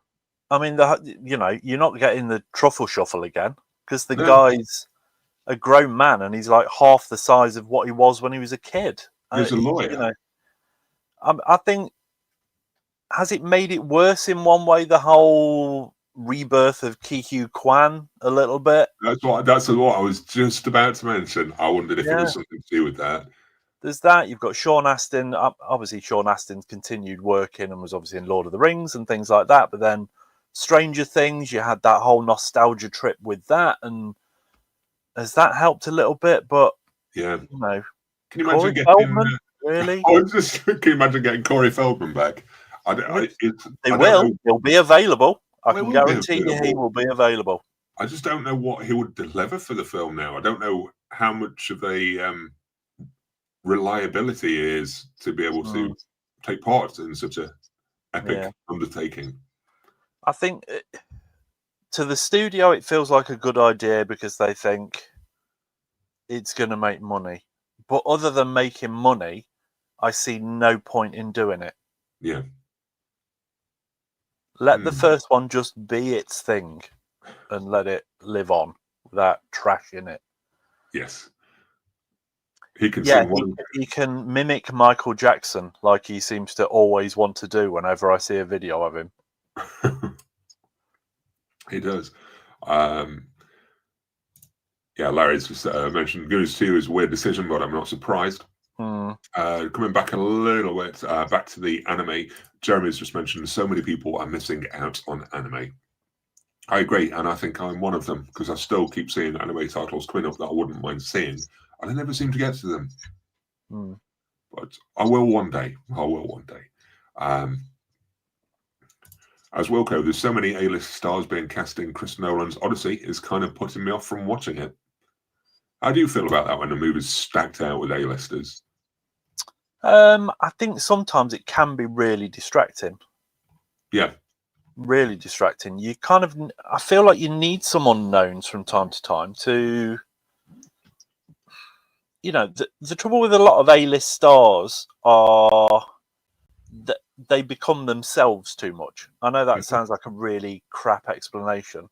I mean, you know, you're not getting the truffle shuffle again because the No. guy's a grown man and he's like half the size of what he was when he was a kid. He's a lawyer. You know, I think, has it made it worse in one way, the whole rebirth of Ki Kwan a little bit? That's what I was just about to mention. I wondered if it was something to do with that. There's that. You've got Sean Astin. Obviously, Sean Astin's continued working and was obviously in Lord of the Rings and things like that. But then Stranger Things, you had that whole nostalgia trip with that. And has that helped a little bit? But, yeah, you know, can you imagine getting Feldman, really? Can you imagine getting Corey Feldman back? They will. He'll be available. I can guarantee you he will be available. I just don't know what he would deliver for the film now. I don't know how much of a reliability is to be able to take part in such a epic undertaking. I think to the studio it feels like a good idea because they think it's going to make money. But other than making money, I see no point in doing it. Yeah. Let the first one just be its thing and let it live on without trashing it. Yes. He can sing one. He can mimic Michael Jackson like he seems to always want to do whenever I see a video of him. He does. Yeah, Larry's just mentioned Goonies 2 is a weird decision, but I'm not surprised. Coming back a little bit, back to the anime, Jeremy's just mentioned so many people are missing out on anime. I agree, and I think I'm one of them because I still keep seeing anime titles coming up that I wouldn't mind seeing, and I never seem to get to them. But I will one day. As Wilco, there's so many A-list stars being cast in Chris Nolan's Odyssey is kind of putting me off from watching it. How do you feel about that when a movie's stacked out with A-listers? I think sometimes it can be really distracting. Yeah. Really distracting. You kind of, I feel like you need some unknowns from time to time to, you know, the trouble with a lot of A-list stars are that they become themselves too much. I know that sounds like a really crap explanation,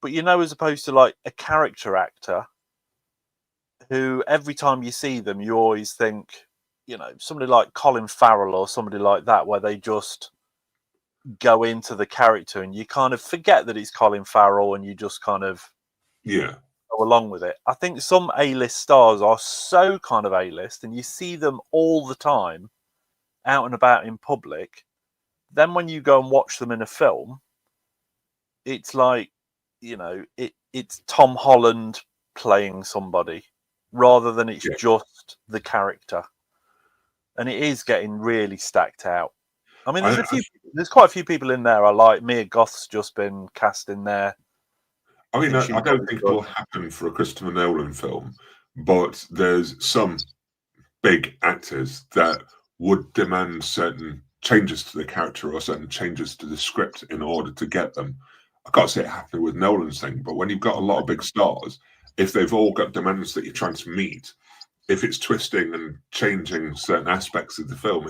but you know, as opposed to like a character actor who every time you see them, you always think, you know, somebody like Colin Farrell or somebody like that, where they just go into the character and you kind of forget that it's Colin Farrell and you just kind of go along with it. I think some A-list stars are so kind of A-list and you see them all the time out and about in public. Then when you go and watch them in a film, it's like, you know, it's Tom Holland playing somebody rather than it's just the character. And it is getting really stacked out. I mean, there's quite a few people in there I like. Mia Goth's just been cast in there. I mean, I don't think it will happen for a Christopher Nolan film, but there's some big actors that would demand certain changes to the character or certain changes to the script in order to get them. I can't see it happening with Nolan's thing, but when you've got a lot of big stars, if they've all got demands that you're trying to meet, if it's twisting and changing certain aspects of the film,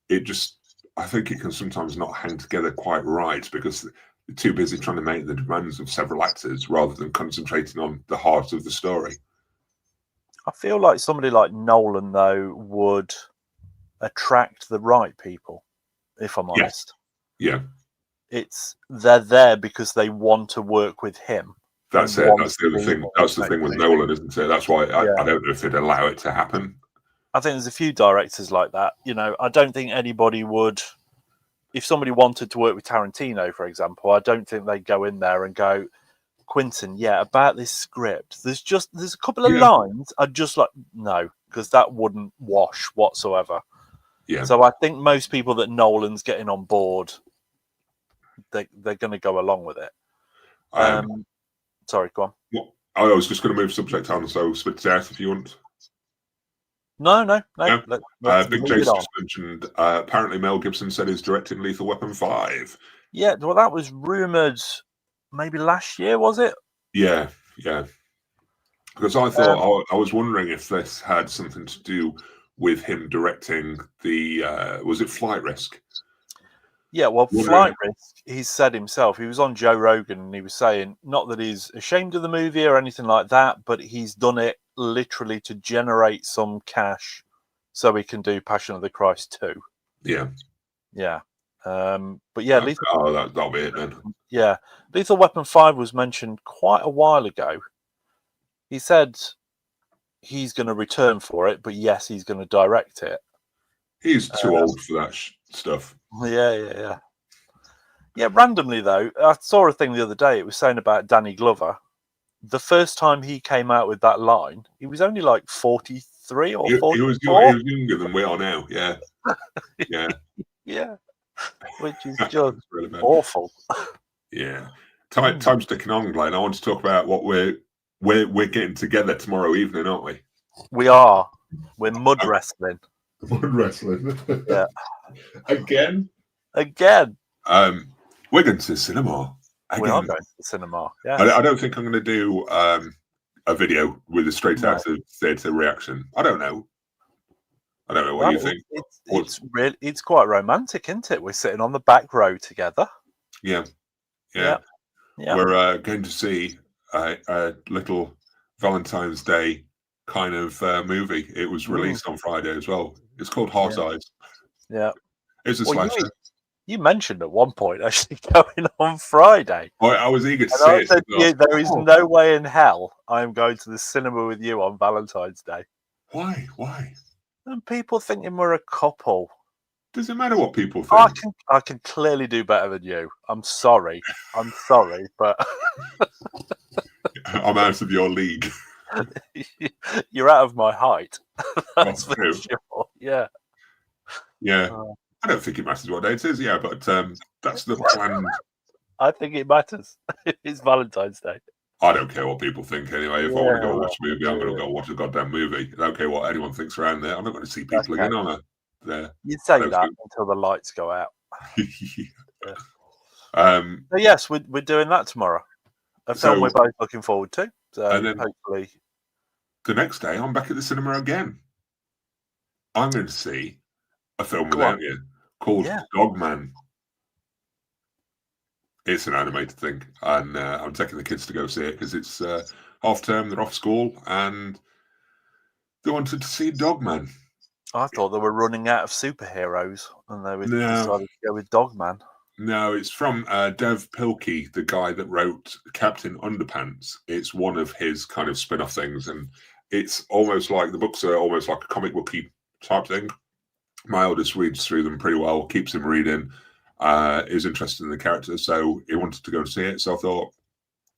it just, I think it can sometimes not hang together quite right because they're too busy trying to make the demands of several actors rather than concentrating on the heart of the story. I feel like somebody like Nolan, though, would attract the right people, if I'm honest. Yeah. They're there because they want to work with him. That's it. That's the other thing. That's the thing with Nolan, isn't it? That's why I don't know if they'd allow it to happen. I think there's a few directors like that. You know, I don't think anybody would if somebody wanted to work with Tarantino, for example, I don't think they'd go in there and go, Quentin, yeah, about this script. There's a couple of lines I'd just like, no, because that wouldn't wash whatsoever. Yeah. So I think most people that Nolan's getting on board, they're going to go along with it. Sorry, go on. Well, I was just going to move subject on, so spit it out if you want. No. Big Jace just mentioned, apparently Mel Gibson said he's directing Lethal Weapon 5. Yeah, well, that was rumoured maybe last year, was it? Yeah. Because I thought, I was wondering if this had something to do with him directing the, was it Flight Risk? Yeah, well, Flight Risk, he said himself, he was on Joe Rogan and he was saying, not that he's ashamed of the movie or anything like that, but he's done it literally to generate some cash so he can do Passion of the Christ 2. Yeah. But yeah, that'll be it then. Yeah, Lethal Weapon 5 was mentioned quite a while ago. He said he's going to return for it, but yes, he's going to direct it. He's too old for that stuff. Yeah. Randomly though, I saw a thing the other day. It was saying about Danny Glover. The first time he came out with that line, he was only like 43 or 44. He was younger than we are now. Yeah. Yeah, which is just really awful. Yeah, time's ticking on, Glenn. I want to talk about what we're getting together tomorrow evening, aren't we? We are. We're mud wrestling. Mud wrestling. Yeah. Again. We're going to the cinema. Again. We are going to the cinema. Yeah. I don't think I'm going to do a video with a straight out of theatre reaction. I don't know what you think. It's quite romantic, isn't it? We're sitting on the back row together. Yeah. We're going to see a little Valentine's Day kind of movie. It was released on Friday as well. It's called Heart Eyes. Yeah. It's a slasher. You mentioned at one point actually going on Friday. I was eager to see it. There is no way in hell I am going to the cinema with you on Valentine's Day. Why? And people thinking we're a couple. Does it matter what people think? I can clearly do better than you. I'm sorry, but I'm out of your league. You're out of my height. That's for sure. Yeah. I don't think it matters what day it is. Yeah, but that's the plan. I think it matters. It's Valentine's Day. I don't care what people think anyway. If I want to go watch a movie, I'm going to go watch a goddamn movie. I don't care what anyone thinks around there. I'm not going to see people again on there. You'd say that until the lights go out. But yes, we're doing that tomorrow. A film we're both looking forward to. So and then hopefully the next day I'm back at the cinema again. I'm going to see a film without you called Dogman. It's an animated thing, and I'm taking the kids to go see it because it's half term, they're off school, and they wanted to see Dogman. I thought they were running out of superheroes, and they decided to go with Dogman. No, it's from Dev Pilkey, the guy that wrote Captain Underpants. It's one of his kind of spin-off things, and it's almost like the books are almost like a comic booky type thing. My eldest reads through them pretty well, keeps him reading, is interested in the characters, so he wanted to go and see it. So I thought,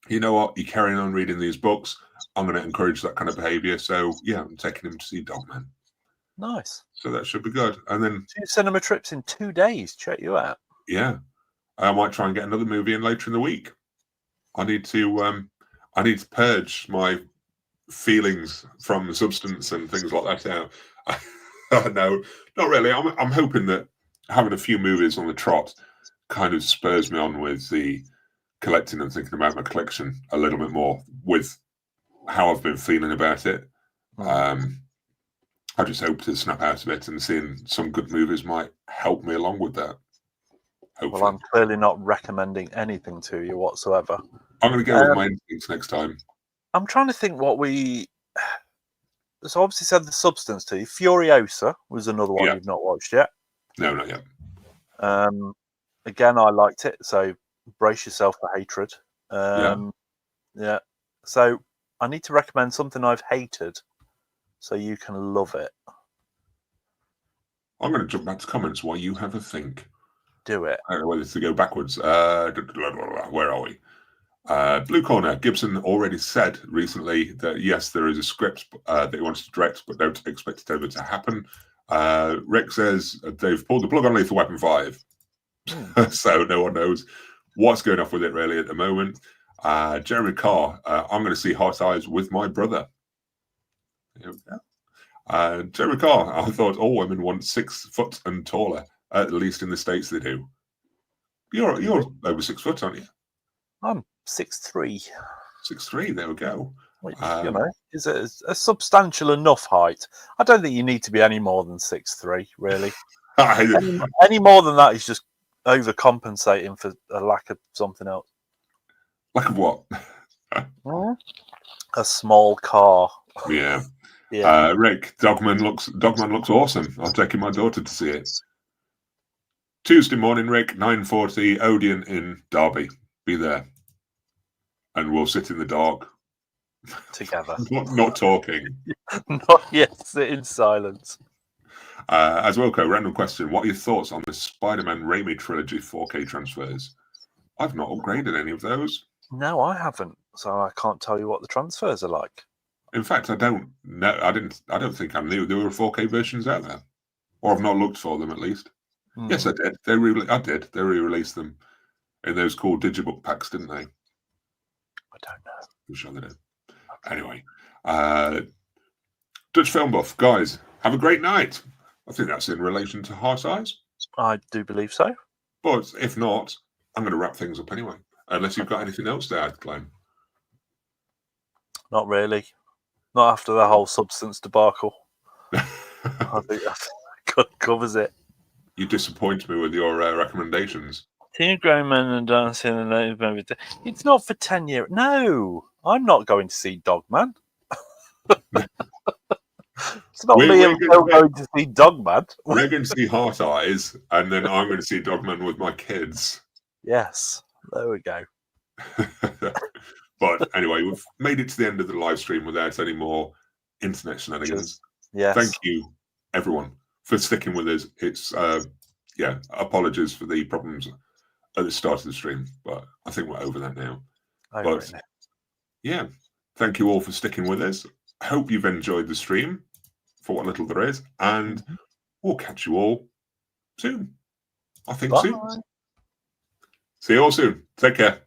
you know what, you're carrying on reading these books, I'm going to encourage that kind of behaviour. So yeah, I'm taking him to see Dogman. Nice. So that should be good. And then 2 cinema trips in 2 days. Check you out. Yeah, I might try and get another movie in later in the week. I need to purge my feelings from substance and things like that out. No, not really. I'm hoping that having a few movies on the trot kind of spurs me on with the collecting and thinking about my collection a little bit more with how I've been feeling about it. I just hope to snap out of it, and seeing some good movies might help me along with that. Hopefully. Well, I'm clearly not recommending anything to you whatsoever. I'm going to go with my instincts next time. I'm trying to think what we... So obviously said The Substance to you. Furiosa was another one you've not watched yet. No, not yet. Again, I liked it, so brace yourself for hatred. Yeah. So I need to recommend something I've hated so you can love it. I'm going to jump back to comments while you have a think. Do it. I don't know whether to go backwards. Where are we? Blue Corner. Gibson already said recently that yes, there is a script that he wants to direct, but don't expect it ever to happen. Rick says they've pulled the plug on Lethal Weapon 5. So no one knows what's going off with it really at the moment. Jeremy Carr, I'm going to see Hot Eyes with my brother. There we go. Jeremy Carr, I thought all women want 6 foot and taller. At least in the States they do. You're over 6 foot, aren't you? I'm 6'3". 6'3", there we go. Which, is a substantial enough height. I don't think you need to be any more than 6'3", really. any more than that is just overcompensating for a lack of something else. Lack of what? A small car. Yeah. Yeah. Rick, Dogman looks awesome. I'm taking my daughter to see it. Tuesday morning, Rick, 9:40, Odeon in Derby. Be there. And we'll sit in the dark. Together. not talking. Not yet, sit in silence. As Wilco, random question. What are your thoughts on the Spider-Man Raimi trilogy 4K transfers? I've not upgraded any of those. No, I haven't. So I can't tell you what the transfers are like. In fact, I don't know. I don't think I knew there were 4K versions out there. Or I've not looked for them at least. Yes, I did. They re-released them in those cool digibook packs, didn't they? I don't know. I'm sure they did. Anyway, Dutch Film Buff, guys, have a great night. I think that's in relation to Heart Eyes. I do believe so. But if not, I'm going to wrap things up anyway. Unless you've got anything else to add, Glenn. Not really. Not after the whole substance debacle. I think that covers it. You disappoint me with your recommendations. Teen grown men and dancing and everything. It's not for 10 years. No, I'm not going to see Dogman. It's not me and Phil going to see Dogman. We're going to see Heart Eyes, and then I'm going to see Dogman with my kids. Yes, there we go. But anyway, we've made it to the end of the live stream without any more internet shenanigans. Yes. Thank you, everyone, for sticking with us. It's apologies for the problems at the start of the stream, but I think we're over that now. Yeah, thank you all for sticking with us. I hope you've enjoyed the stream for what little there is, and we'll catch you all soon. I think soon. See you all soon. Take care.